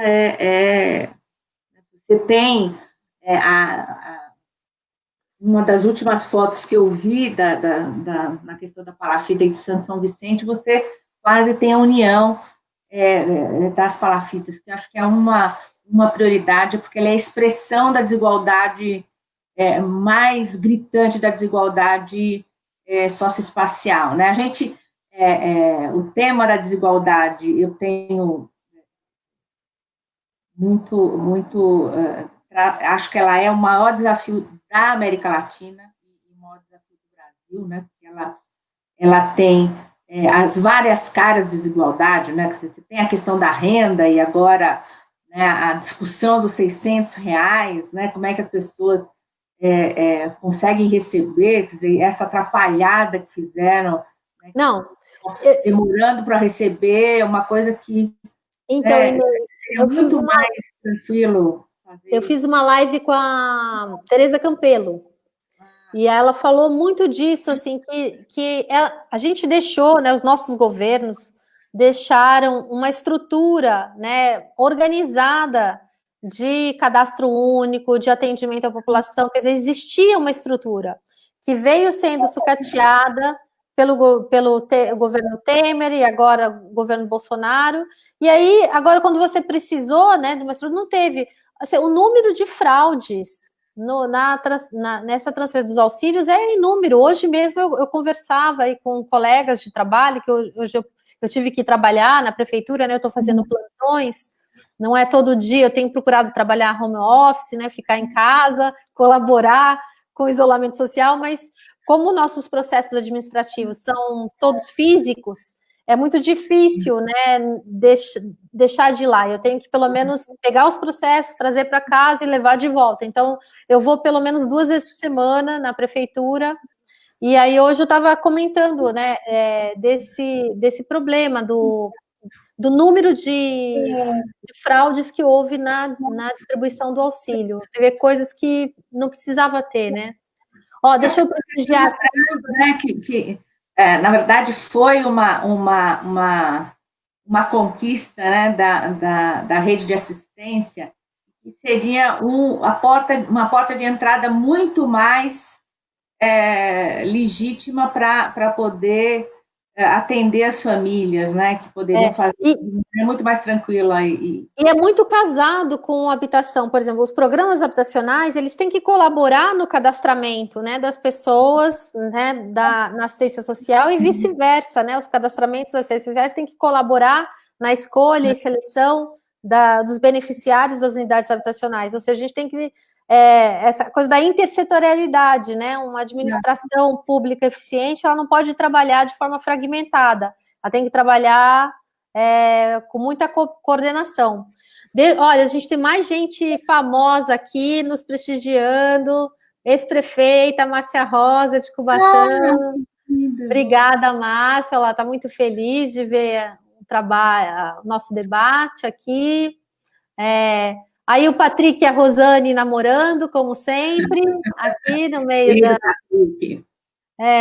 você tem uma das últimas fotos que eu vi na questão da palafita de São Vicente, você quase tem a união das palafitas, que eu acho que é uma prioridade, porque ela é a expressão da desigualdade mais gritante da desigualdade socioespacial, né? A gente, o tema da desigualdade, eu tenho acho que ela é o maior desafio da América Latina e o maior desafio do Brasil, né? Porque ela tem as várias caras de desigualdade, né? Você tem a questão da renda e agora, né, a discussão dos R$ 600, né? Como é que as pessoas conseguem receber, quer dizer, essa atrapalhada que fizeram, né, não, demorando para receber, uma coisa que então, é muito mais tranquilo. Eu fiz uma live com a Tereza Campelo, e ela falou muito disso, assim, que a gente deixou, né, os nossos governos deixaram uma estrutura, né, organizada de cadastro único, de atendimento à população, quer dizer, existia uma estrutura que veio sendo sucateada pelo governo Temer e agora o governo Bolsonaro, e aí, agora, quando você precisou, né, de uma estrutura, não teve. Assim, o número de fraudes nessa transferência dos auxílios é inúmero. Hoje mesmo eu conversava aí com colegas de trabalho, que hoje eu tive que trabalhar na prefeitura, né? Eu estou fazendo plantões, não é todo dia, eu tenho procurado trabalhar home office, né? Ficar em casa, colaborar com o isolamento social, mas como nossos processos administrativos são todos físicos, é muito difícil, né, deixar de ir lá. Eu tenho que, pelo menos, pegar os processos, trazer para casa e levar de volta. Então, eu vou pelo menos 2 vezes por semana na prefeitura. E aí, hoje eu estava comentando, né, desse problema do número de fraudes que houve na distribuição do auxílio. Você vê coisas que não precisava ter, né? Ó, deixa eu prestigiar. Na verdade, foi uma conquista, né, da rede de assistência, que seria uma porta de entrada muito mais legítima para poder atender as famílias, né, que poderiam fazer muito mais tranquila. E é muito casado com habitação, por exemplo, os programas habitacionais, eles têm que colaborar no cadastramento, né, das pessoas, né, na assistência social e vice-versa, né, os cadastramentos das assistências sociais têm que colaborar na escolha e seleção dos beneficiários das unidades habitacionais, ou seja, a gente tem que essa coisa da intersetorialidade, né, uma administração pública eficiente, ela não pode trabalhar de forma fragmentada, ela tem que trabalhar com muita coordenação. Olha, a gente tem mais gente famosa aqui nos prestigiando, ex-prefeita Márcia Rosa de Cubatão. Obrigada, Márcia, ela está muito feliz de ver o nosso debate aqui. Aí o Patrick e a Rosane namorando, como sempre, aqui no meio da...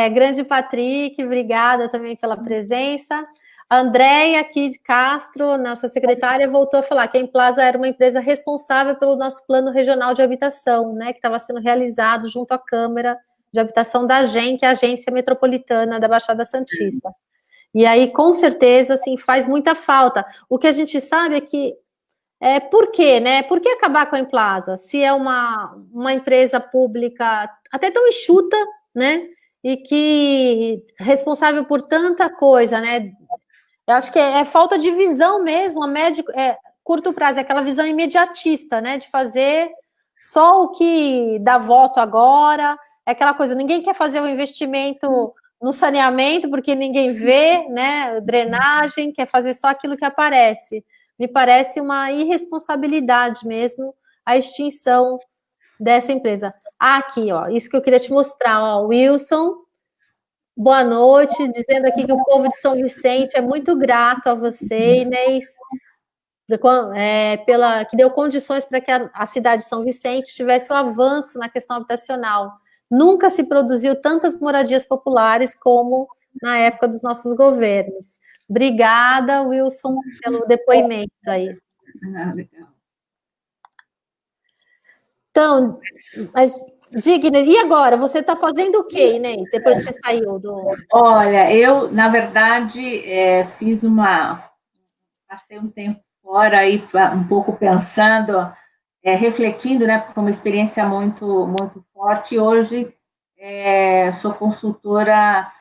grande Patrick, obrigada também pela presença. A Andréia aqui de Castro, nossa secretária, voltou a falar que a Emplaza era uma empresa responsável pelo nosso plano regional de habitação, né, que estava sendo realizado junto à Câmara de Habitação da AGEM, que é a Agência Metropolitana da Baixada Santista. E aí, com certeza, assim, faz muita falta. O que a gente sabe é que por quê, né? Por que acabar com a Emplaza? Se é uma empresa pública até tão enxuta, né? E que responsável por tanta coisa, né? Eu acho que é falta de visão mesmo, a curto prazo, é aquela visão imediatista, né? De fazer só o que dá voto agora, é aquela coisa, ninguém quer fazer o investimento no saneamento, porque ninguém vê, né? Drenagem, quer fazer só aquilo que aparece. Me parece uma irresponsabilidade mesmo a extinção dessa empresa. Aqui, ó, isso que eu queria te mostrar, ó, Wilson boa noite, dizendo aqui que o povo de São Vicente é muito grato a você, Inês, que deu condições para que a cidade de São Vicente tivesse um avanço na questão habitacional. Nunca se produziu tantas moradias populares como na época dos nossos governos. Obrigada, Wilson, pelo depoimento aí. Legal. Então, mas digna, e agora? Você está fazendo o quê, Inês, depois que você saiu do... Olha, eu, na verdade, passei um tempo fora aí, um pouco pensando, refletindo, né, porque foi uma experiência muito, muito forte. E hoje sou consultora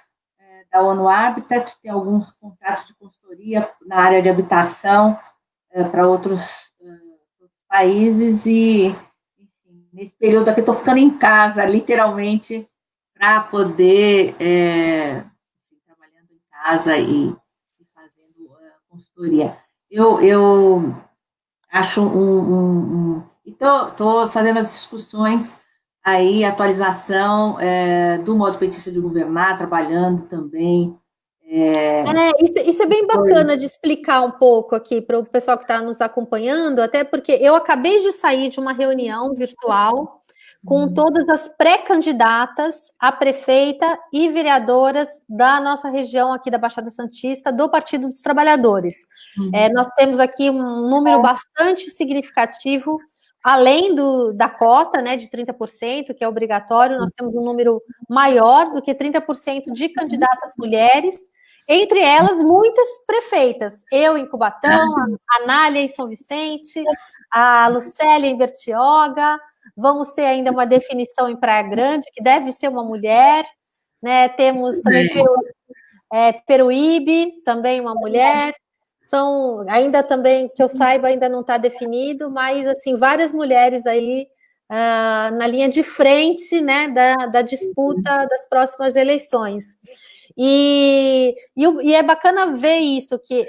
da ONU Habitat, tenho alguns contratos de consultoria na área de habitação para outros países e, enfim, nesse período aqui estou ficando em casa, literalmente, para poder trabalhando em casa e fazendo consultoria. Eu acho estou fazendo as discussões aí, atualização do modo petista de governar, trabalhando também. Isso é bem bacana de explicar um pouco aqui para o pessoal que está nos acompanhando, até porque eu acabei de sair de uma reunião virtual com todas as pré-candidatas a prefeita e vereadoras da nossa região aqui da Baixada Santista, do Partido dos Trabalhadores. Nós temos aqui um número bastante significativo, além da cota, né, de 30%, que é obrigatório, nós temos um número maior do que 30% de candidatas mulheres, entre elas muitas prefeitas, eu em Cubatão, a Nália em São Vicente, a Lucélia em Bertioga, vamos ter ainda uma definição em Praia Grande, que deve ser uma mulher, né? Temos também Peruíbe, também uma mulher, ainda também, que eu saiba, ainda não está definido, mas assim, várias mulheres aí na linha de frente, né, da disputa das próximas eleições. E é bacana ver isso, que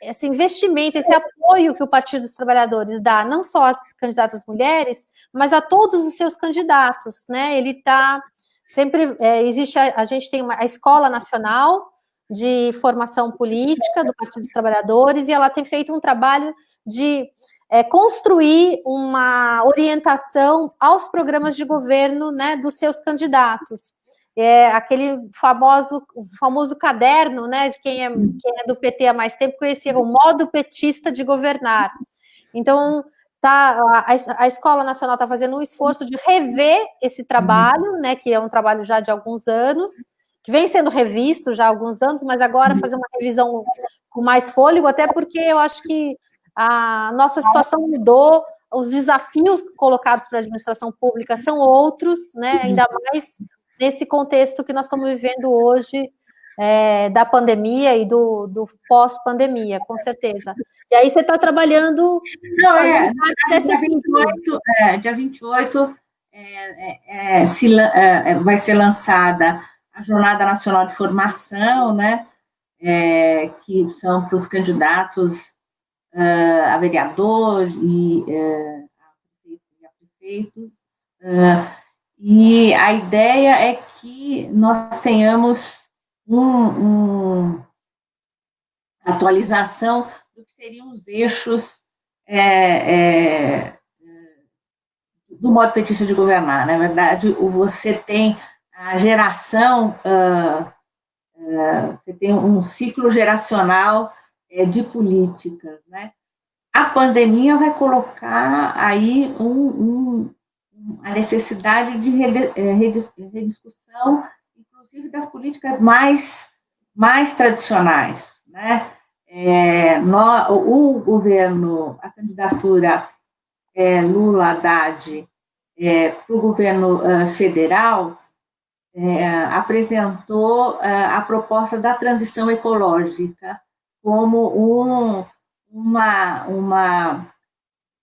esse investimento, esse apoio que o Partido dos Trabalhadores dá, não só às candidatas mulheres, mas a todos os seus candidatos, né? Ele está sempre existe a gente tem a Escola Nacional de Formação Política do Partido dos Trabalhadores e ela tem feito um trabalho de construir uma orientação aos programas de governo, né, dos seus candidatos. Aquele famoso caderno, né, de quem é do PT há mais tempo, conhecia o modo petista de governar. Então, a Escola Nacional está fazendo um esforço de rever esse trabalho, né, que é um trabalho já de alguns anos, que vem sendo revisto já há alguns anos, mas agora fazer uma revisão com mais fôlego, até porque eu acho que a nossa situação mudou, os desafios colocados para a administração pública são outros, né, ainda mais nesse contexto que nós estamos vivendo hoje, da pandemia e do pós-pandemia, com certeza. E aí você está trabalhando... Dia 28 vai ser lançada a Jornada Nacional de Formação, né, que são para os candidatos a vereador e a prefeito. E a ideia é que nós tenhamos uma atualização do que seriam os eixos do modo petista de governar. Na verdade, você tem a geração, você tem um ciclo geracional de políticas, né? A pandemia vai colocar aí a necessidade de rediscussão, inclusive das políticas mais tradicionais, né? O governo, a candidatura Lula-Haddad para o governo federal apresentou a proposta da transição ecológica como uma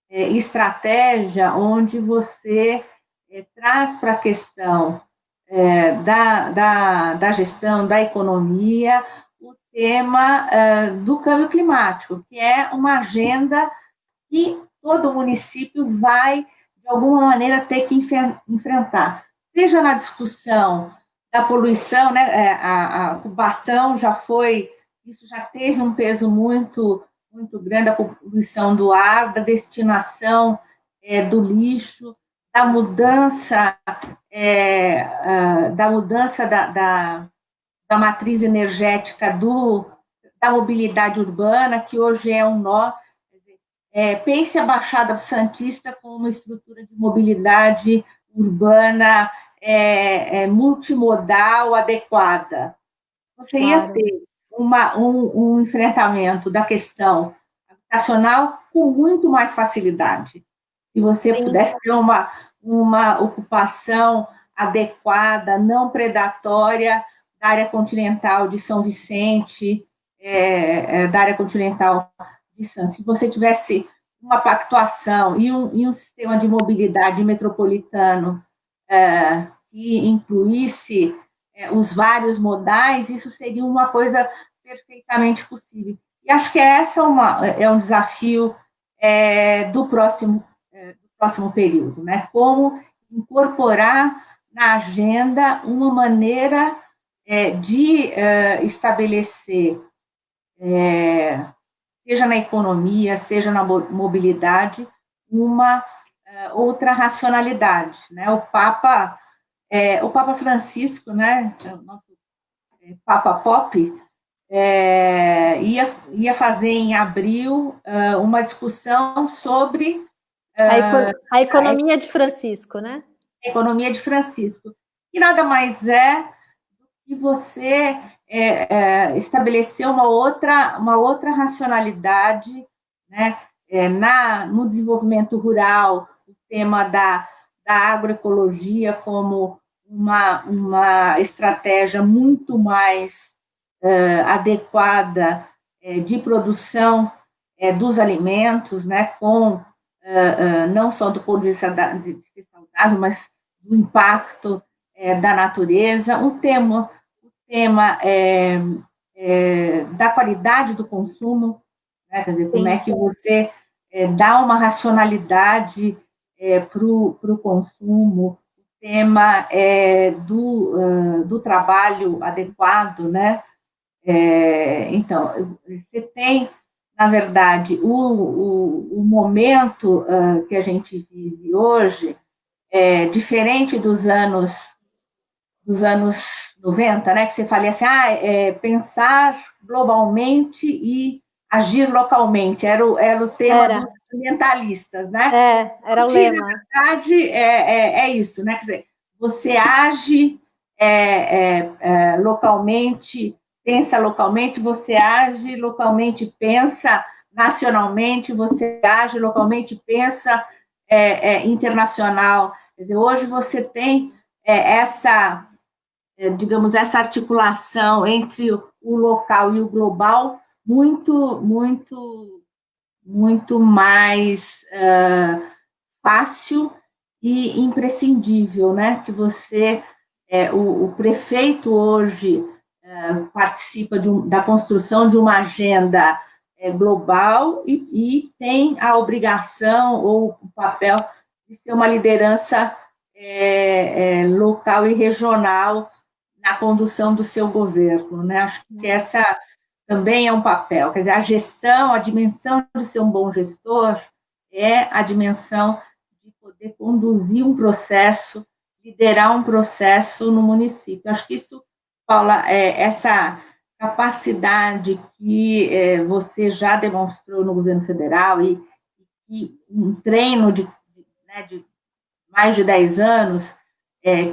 estratégia onde você traz para a questão da gestão, da economia, o tema do câmbio climático, que é uma agenda que todo município vai, de alguma maneira, ter que enfrentar, seja na discussão da poluição, né? O Batão isso já teve um peso muito, muito grande, a poluição do ar, da destinação do lixo, da mudança, da matriz energética da mobilidade urbana, que hoje é um nó. Pense a Baixada Santista como uma estrutura de mobilidade urbana multimodal adequada. Você ia ter um enfrentamento da questão habitacional com muito mais facilidade. Se você pudesse ter uma ocupação adequada, não predatória, da área continental de São Vicente, da área continental de Santos. Se você tivesse uma pactuação e um sistema de mobilidade metropolitano que incluísse os vários modais, isso seria uma coisa perfeitamente possível. E acho que essa é um desafio do próximo período, né? Como incorporar na agenda uma maneira de estabelecer, seja na economia, seja na mobilidade, uma outra racionalidade, né? O Papa Francisco, né? O nosso Papa Pop, ia fazer em abril uma discussão sobre a economia de Francisco, né? A economia de Francisco, que nada mais é do que você estabelecer uma outra racionalidade, né? No desenvolvimento rural, o tema da agroecologia como uma estratégia muito mais adequada de produção dos alimentos, né? Com não só do ponto de vista de ser saudável, mas do impacto da natureza. O tema da qualidade do consumo, né? Quer dizer, como é que você dá uma racionalidade para o consumo. O tema do trabalho adequado, né? Então, você tem, na verdade, o momento que a gente vive hoje diferente dos anos 90, né? Que você fala assim, pensar globalmente e agir localmente, era o tema dos ambientalistas, né? Era o lema. Na verdade, é isso, né? Quer dizer, você age localmente, pensa localmente, você age localmente, pensa nacionalmente, você age localmente, pensa internacional. Quer dizer, hoje você tem digamos, essa articulação entre o local e o global muito, muito, muito mais fácil e imprescindível, né? Que você, o prefeito hoje participa da construção de uma agenda global e tem a obrigação ou o papel de ser uma liderança local e regional na condução do seu governo, né? Acho que essa também é um papel, quer dizer, a gestão, a dimensão de ser um bom gestor é a dimensão de poder conduzir um processo, liderar um processo no município. Acho que isso, Paula, essa capacidade que você já demonstrou no governo federal e um treino de mais de 10 anos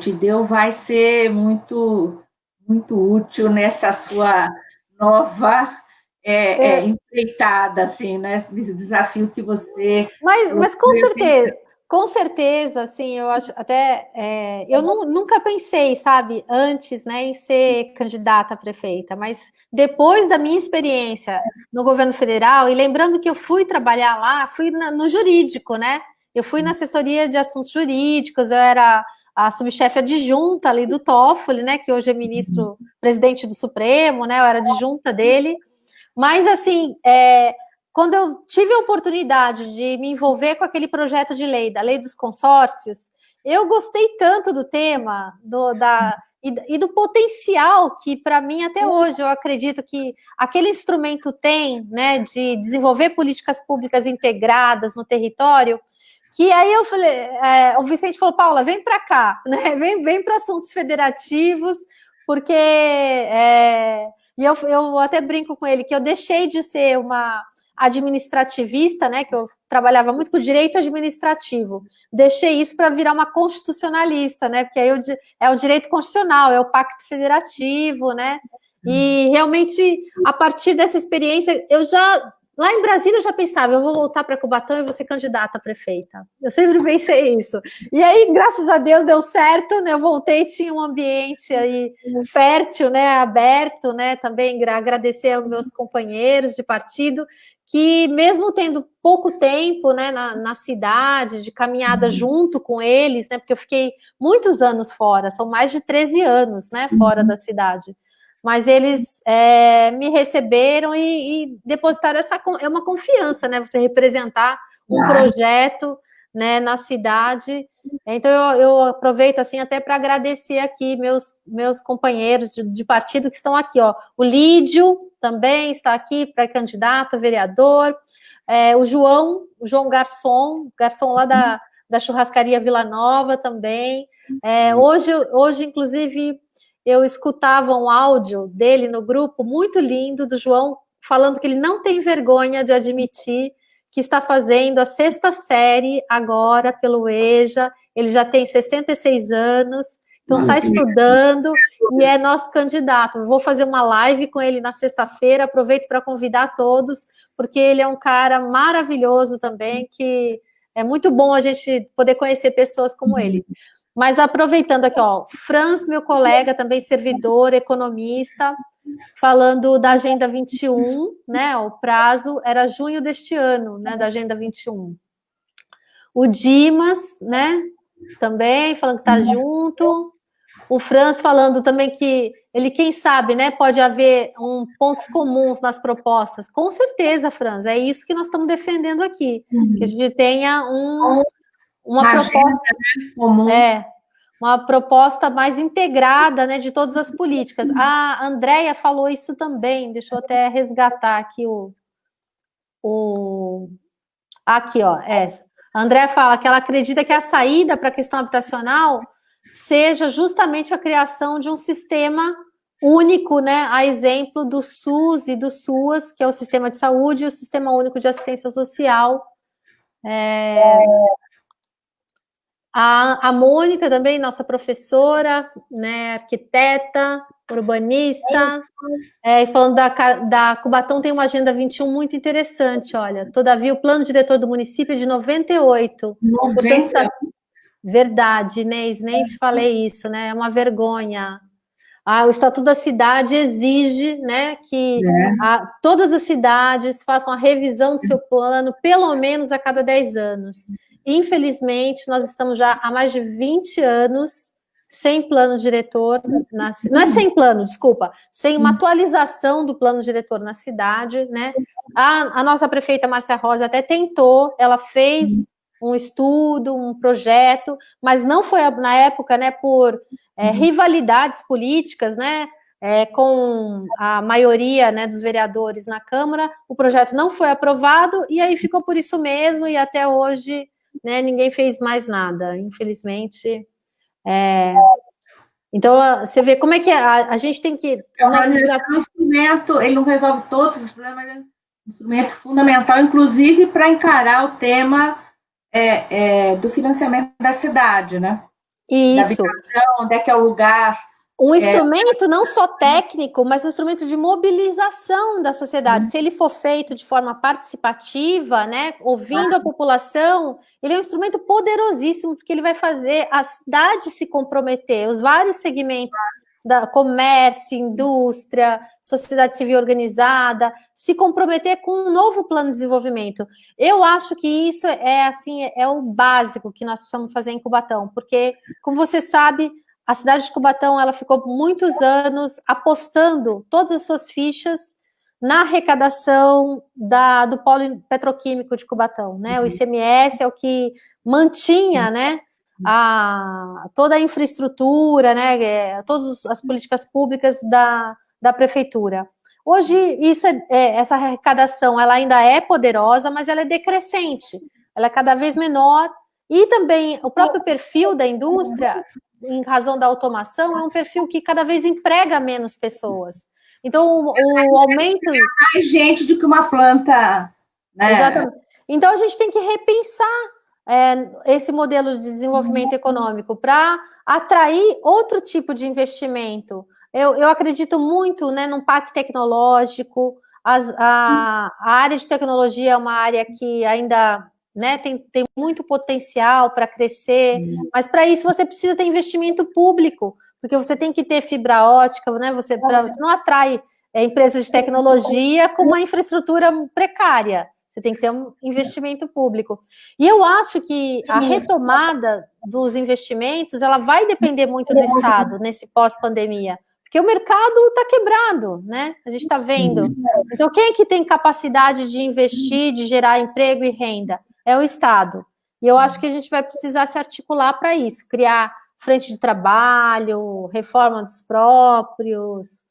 te deu, vai ser muito, muito útil nessa sua nova empreitada, assim, né? Esse desafio que você... Mas com certeza, assim, eu acho até... eu nunca pensei, sabe, antes, né, em ser candidata a prefeita, mas depois da minha experiência no governo federal, e lembrando que eu fui trabalhar lá, fui no jurídico, né? Eu fui na assessoria de assuntos jurídicos, eu era a subchefe adjunta ali do Toffoli, né, que hoje é ministro-presidente do Supremo, né, eu era adjunta dele, mas assim, quando eu tive a oportunidade de me envolver com aquele projeto de lei, da lei dos consórcios, eu gostei tanto do tema, e do potencial que, para mim, até hoje, eu acredito que aquele instrumento tem, né, de desenvolver políticas públicas integradas no território, que aí eu falei, o Vicente falou, Paula, vem para cá, né, vem para assuntos federativos, porque, e eu até brinco com ele, que eu deixei de ser uma administrativista, né, que eu trabalhava muito com direito administrativo, deixei isso para virar uma constitucionalista, né, porque aí é o direito constitucional, é o pacto federativo, né, e realmente, a partir dessa experiência, lá em Brasília eu já pensava, eu vou voltar para Cubatão e vou ser candidata a prefeita. Eu sempre pensei isso. E aí, graças a Deus, deu certo, né? Eu voltei, tinha um ambiente aí fértil, né? Aberto, né? Também agradecer aos meus companheiros de partido, que mesmo tendo pouco tempo, né, na cidade, de caminhada junto com eles, né? Porque eu fiquei muitos anos fora, são mais de 13 anos, né? Fora da cidade. Mas eles me receberam e depositaram é uma confiança, né? Você representar um projeto, né, na cidade. Então, eu aproveito, assim, até para agradecer aqui meus companheiros de partido que estão aqui, ó. O Lídio também está aqui, pré-candidato a vereador. O João Garçom lá da churrascaria Vila Nova também. Hoje, inclusive, eu escutava um áudio dele no grupo, muito lindo, do João, falando que ele não tem vergonha de admitir que está fazendo a 6ª série agora pelo EJA, ele já tem 66 anos, então está estudando e é nosso candidato. Vou fazer uma live com ele na sexta-feira, aproveito para convidar todos, porque ele é um cara maravilhoso também, que é muito bom a gente poder conhecer pessoas como ele. Mas aproveitando aqui, ó, Franz, meu colega, também servidor, economista, falando da Agenda 21, né? O prazo era junho deste ano, né? Da Agenda 21. O Dimas, né? Também falando que está junto. O Franz falando também que ele, quem sabe, né? Pode haver pontos comuns nas propostas. Com certeza, Franz, é isso que nós estamos defendendo aqui. Que a gente tenha uma proposta comum. Uma proposta mais integrada, né, de todas as políticas. A Andréia falou isso também, deixa eu até resgatar aqui aqui, ó, essa. A Andréia fala que ela acredita que a saída para a questão habitacional seja justamente a criação de um sistema único, né, a exemplo do SUS e do SUAS, que é o Sistema de Saúde, e o Sistema Único de Assistência Social. A Mônica também, nossa professora, né, arquiteta, urbanista, e falando da Cubatão, tem uma Agenda 21 muito interessante, olha. Todavia, o plano diretor do município é de 98. Portanto, verdade, Inês, nem te falei isso, né? É uma vergonha. O Estatuto da Cidade exige, né, que todas as cidades façam a revisão do seu plano, pelo menos a cada 10 anos. Infelizmente, nós estamos já há mais de 20 anos sem plano diretor, não é sem plano, desculpa, sem uma atualização do plano diretor na cidade, né? A nossa prefeita Márcia Rosa até tentou, ela fez um estudo, um projeto, mas não foi na época, né, por rivalidades políticas, né, com a maioria, né, dos vereadores na Câmara, o projeto não foi aprovado, e aí ficou por isso mesmo, e até hoje, né, ninguém fez mais nada, infelizmente. Então, você vê como é que a gente tem que... O instrumento, ele não resolve todos os problemas, mas é um instrumento fundamental, inclusive para encarar o tema do financiamento da cidade, né? Isso. Da habitação, onde é que é o lugar... Um instrumento não só técnico, mas um instrumento de mobilização da sociedade. Se ele for feito de forma participativa, né, ouvindo a população, ele é um instrumento poderosíssimo, porque ele vai fazer a cidade se comprometer, os vários segmentos da comércio, indústria, sociedade civil organizada, se comprometer com um novo plano de desenvolvimento. Eu acho que isso é o básico que nós precisamos fazer em Cubatão, porque, como você sabe, a cidade de Cubatão, ela ficou muitos anos apostando todas as suas fichas na arrecadação do polo petroquímico de Cubatão, né? O ICMS é o que mantinha, né, toda a infraestrutura, né, todas as políticas públicas da prefeitura. Hoje, essa arrecadação ela ainda é poderosa, mas ela é decrescente, ela é cada vez menor, e também o próprio perfil da indústria, em razão da automação, é um perfil que cada vez emprega menos pessoas. Então, o aumento... Mais gente do que uma planta... Né? Exatamente. Então, a gente tem que repensar esse modelo de desenvolvimento econômico para atrair outro tipo de investimento. Eu acredito muito, né, num parque tecnológico. A área de tecnologia é uma área que ainda, né, tem muito potencial para crescer, mas para isso você precisa ter investimento público, porque você tem que ter fibra ótica, né, você não atrai empresas de tecnologia com uma infraestrutura precária. Você tem que ter um investimento público. E eu acho que a retomada dos investimentos, ela vai depender muito do Estado nesse pós-pandemia, porque o mercado está quebrado, né? A gente está vendo. Então, quem é que tem capacidade de investir, de gerar emprego e renda? É o Estado. E eu acho que a gente vai precisar se articular para isso, criar frente de trabalho, reforma dos próprios,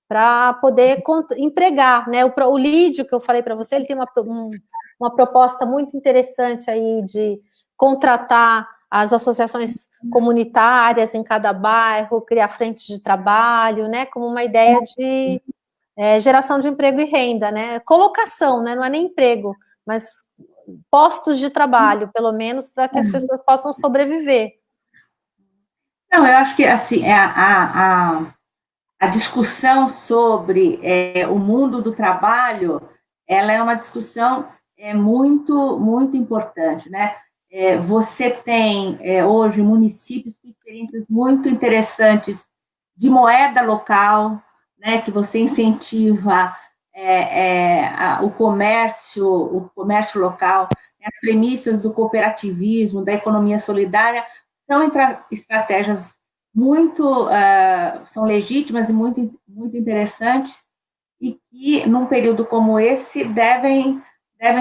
para poder empregar, né? O Lídio, que eu falei para você, ele tem uma proposta muito interessante aí de contratar as associações comunitárias em cada bairro, criar frentes de trabalho, né? Como uma ideia de geração de emprego e renda, né? Colocação, né? Não é nem emprego, mas postos de trabalho, pelo menos, para que as pessoas possam sobreviver. Não, eu acho que assim, a discussão sobre o mundo do trabalho, ela é uma discussão muito, muito importante, né? Você tem hoje municípios com experiências muito interessantes de moeda local, né? Que você incentiva o comércio local, as premissas do cooperativismo, da economia solidária, são estratégias são legítimas e muito, muito interessantes e que, num período como esse, devem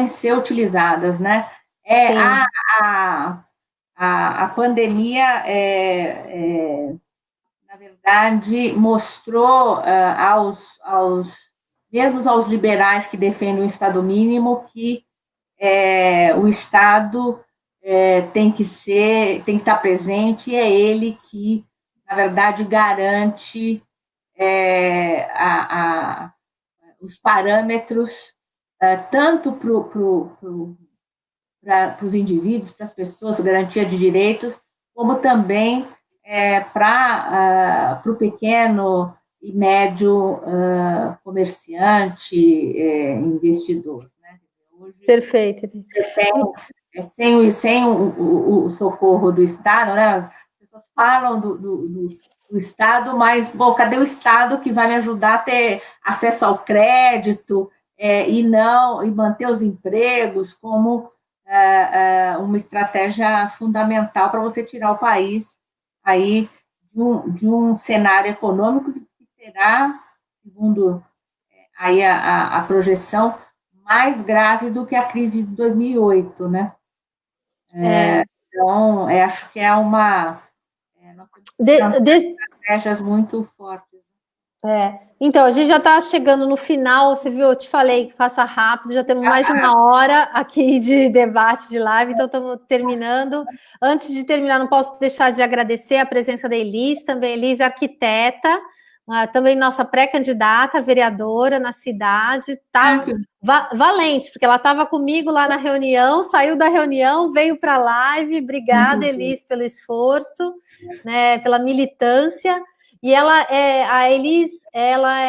ser utilizadas, né? A pandemia, na verdade, mostrou mesmo aos liberais que defendem o Estado mínimo que o Estado tem que estar presente, e é ele que, na verdade, garante os parâmetros tanto para os indivíduos, para as pessoas, garantia de direitos, como também para o pequeno e médio comerciante, investidor. Né? Hoje, perfeito. Sem o socorro do Estado, né? As pessoas falam do Estado, mas, bom, cadê o Estado que vai me ajudar a ter acesso ao crédito e manter os empregos como uma estratégia fundamental para você tirar o país aí de um cenário econômico que será, segundo aí a projeção, mais grave do que a crise de 2008, né? Então, acho que estratégias muito fortes. Então, a gente já está chegando no final, você viu, eu te falei que faça rápido, já temos mais de uma hora aqui de debate, de live, então estamos terminando. Antes de terminar, não posso deixar de agradecer a presença da Elis, também Elis é arquiteta, também nossa pré-candidata, vereadora na cidade, tá valente, porque ela estava comigo lá na reunião, saiu da reunião, veio para a live, obrigada, Elis, pelo esforço, né, pela militância. E a Elis, ela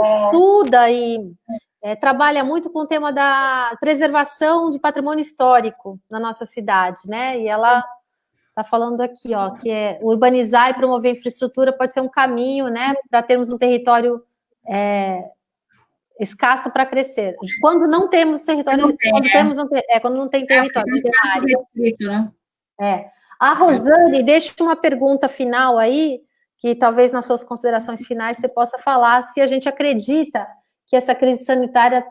estuda e trabalha muito com o tema da preservação de patrimônio histórico na nossa cidade, né? E ela está falando aqui, ó, que urbanizar e promover infraestrutura pode ser um caminho, né, para termos um território escasso para crescer. Quando não temos território, quando não tem território. A Rosane deixa uma pergunta final aí, que talvez nas suas considerações finais você possa falar se a gente acredita que essa crise sanitária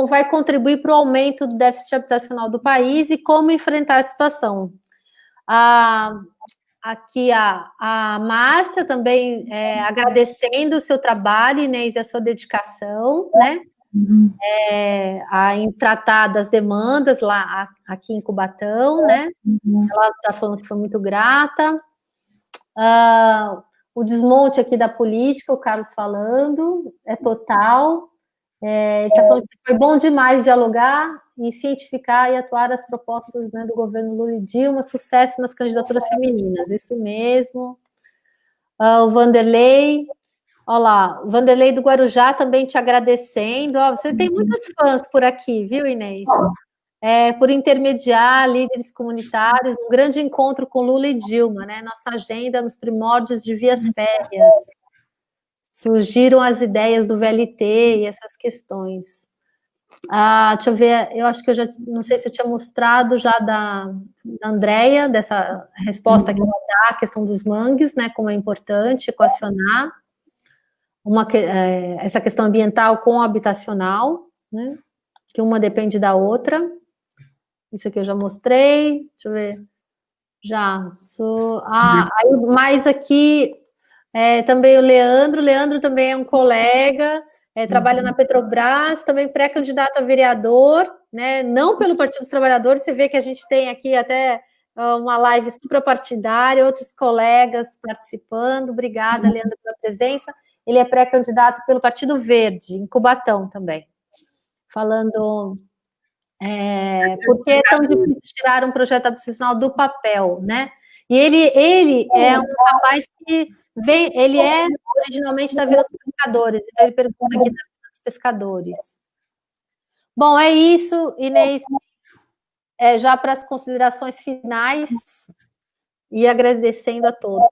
vai contribuir para o aumento do déficit habitacional do país e como enfrentar a situação. Aqui a Márcia também agradecendo o seu trabalho, Inês, e a sua dedicação, né? Em tratar das demandas lá aqui em Cubatão, né? Ela está falando que foi muito grata. O desmonte aqui da política, o Carlos falando, é total. Ele está falando que foi bom demais dialogar e cientificar e atuar as propostas, né, do governo Lula e Dilma, sucesso nas candidaturas femininas, isso mesmo. O Vanderlei, olha lá, o Vanderlei do Guarujá também te agradecendo. Você tem muitos fãs por aqui, viu, Inês? Por intermediar líderes comunitários, um grande encontro com Lula e Dilma, né? Nossa agenda nos primórdios de vias férreas. Surgiram as ideias do VLT e essas questões. Deixa eu ver, eu acho que eu já não sei se eu tinha mostrado já da Andréia, dessa resposta que ela dá à questão dos mangues, né? Como é importante equacionar essa questão ambiental com habitacional, né? Que uma depende da outra. Isso aqui eu já mostrei. Deixa eu ver. Já. Aí mais aqui também o Leandro. Leandro também é um colega, trabalha na Petrobras, também pré-candidato a vereador, né? Não pelo Partido dos Trabalhadores. Você vê que a gente tem aqui até uma live suprapartidária, outros colegas participando. Obrigada, Leandro, pela presença. Ele é pré-candidato pelo Partido Verde, em Cubatão também. Falando por que é tão difícil tirar um projeto habitacional do papel, né? E ele é um rapaz que ele é originalmente da Vila dos Pescadores, então ele pergunta aqui da Vila dos Pescadores. Bom, é isso, Inês. Já para as considerações finais e agradecendo a todos.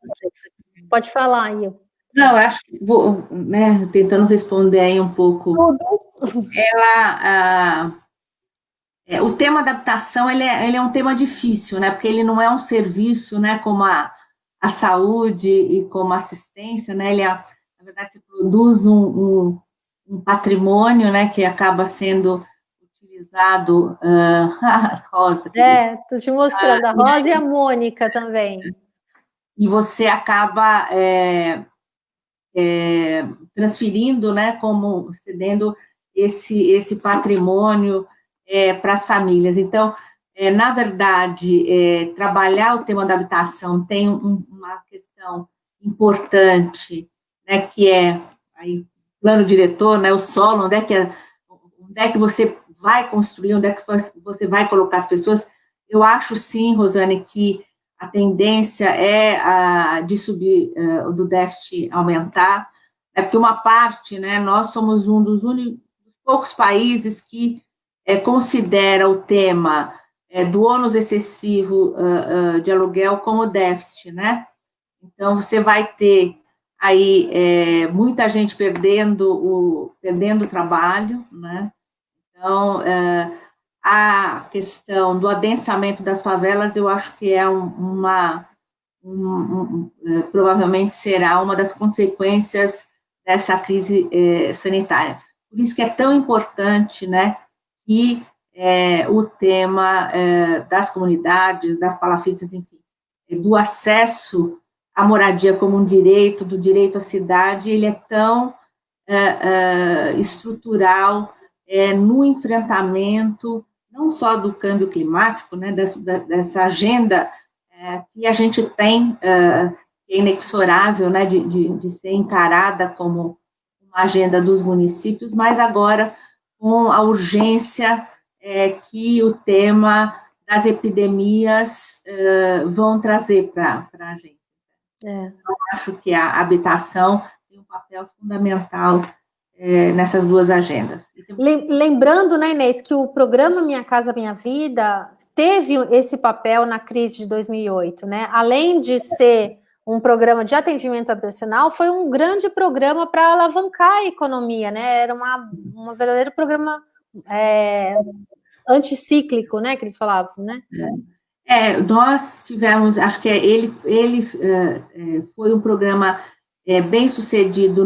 Pode falar aí. Não, acho que vou, né, tentando responder aí um pouco. O tema adaptação ele é um tema difícil, né? Porque ele não é um serviço, né? Como a saúde e como a assistência, né? Na verdade, se produz um patrimônio, né? Que acaba sendo utilizado. Rosa. Estou te mostrando a Rosa e a Mônica também. E você acaba transferindo, né? Como cedendo esse patrimônio para as famílias. Então, na verdade, trabalhar o tema da habitação tem uma questão importante, né, que é aí, plano diretor, né, o solo, onde é que você vai construir, onde é que você vai colocar as pessoas. Eu acho, sim, Rosane, que a tendência é de subir, do déficit aumentar, porque uma parte, né, nós somos um dos poucos países que considera o tema do ônus excessivo de aluguel como déficit, né? Então, você vai ter aí muita gente perdendo o trabalho, né? Então, a questão do adensamento das favelas, eu acho que é provavelmente será uma das consequências dessa crise sanitária. Por isso que é tão importante, né, que o tema das comunidades, das palafitas, enfim, do acesso à moradia como um direito, do direito à cidade, ele é tão estrutural no enfrentamento, não só do câmbio climático, né, dessa agenda que a gente tem, que é inexorável, né, de ser encarada como uma agenda dos municípios, mas agora com a urgência que o tema das epidemias vão trazer para a gente. Eu acho que a habitação tem um papel fundamental nessas duas agendas. Lembrando, né, Inês, que o programa Minha Casa Minha Vida teve esse papel na crise de 2008, né? Além de ser um programa de atendimento habitacional, foi um grande programa para alavancar a economia, né? Era um verdadeiro programa anticíclico, né? Que eles falavam, né? Nós tivemos, acho que ele foi um programa bem sucedido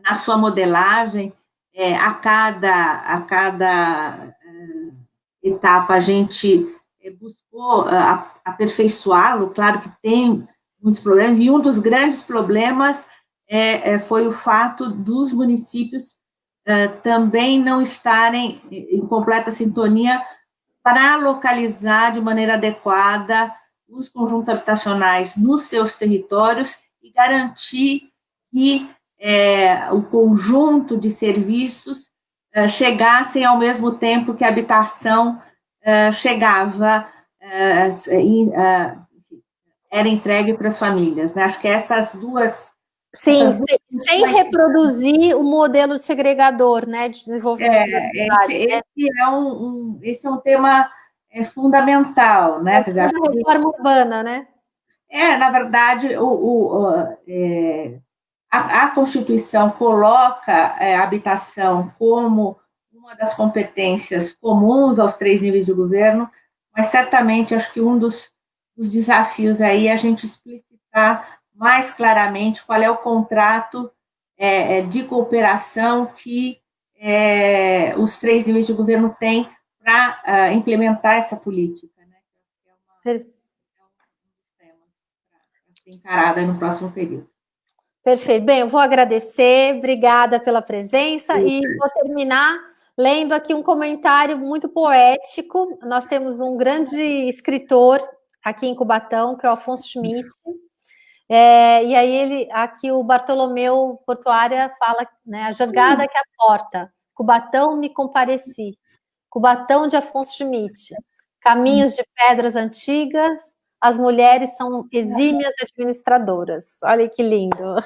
na sua modelagem. A cada etapa a gente buscou aperfeiçoá-lo, claro que tem muitos problemas, e um dos grandes problemas foi o fato dos municípios também não estarem em completa sintonia para localizar de maneira adequada os conjuntos habitacionais nos seus territórios e garantir que o conjunto de serviços chegassem ao mesmo tempo que a habitação chegava era entregue para as famílias, né? Acho que essas duas... Sim, sem reproduzir o modelo segregador, né, de desenvolvimento da cidade. Esse é um tema fundamental, né? É a reforma urbana, né? Na verdade, a Constituição coloca a habitação como uma das competências comuns aos 3 níveis de governo, mas certamente acho que um dos desafios aí é a gente explicitar mais claramente qual é o contrato de cooperação que os 3 níveis de governo têm para implementar essa política, né? É um dos temas para ser encarada no próximo período. Perfeito. Bem, eu vou agradecer, obrigada pela presença e vou terminar lendo aqui um comentário muito poético. Nós temos um grande escritor aqui em Cubatão, que é o Afonso Schmidt, e aí aqui o Bartolomeu Portuária fala, né, a jangada que é a porta, Cubatão me compareci, Cubatão de Afonso Schmidt, caminhos de pedras antigas, as mulheres são exímias administradoras. Olha que lindo.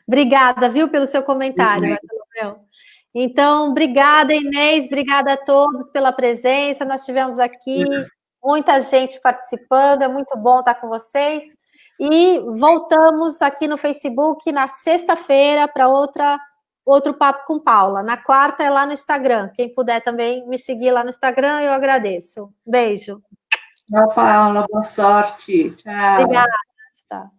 Obrigada, viu, pelo seu comentário, Bartolomeu. Então, obrigada, Inês, obrigada a todos pela presença. Nós tivemos aqui muita gente participando, é muito bom estar com vocês. E voltamos aqui no Facebook na sexta-feira para outro Papo com Paula. Na quarta é lá no Instagram. Quem puder também me seguir lá no Instagram, eu agradeço. Beijo. Tchau, Paula. Boa sorte. Tchau. Obrigada. Tá.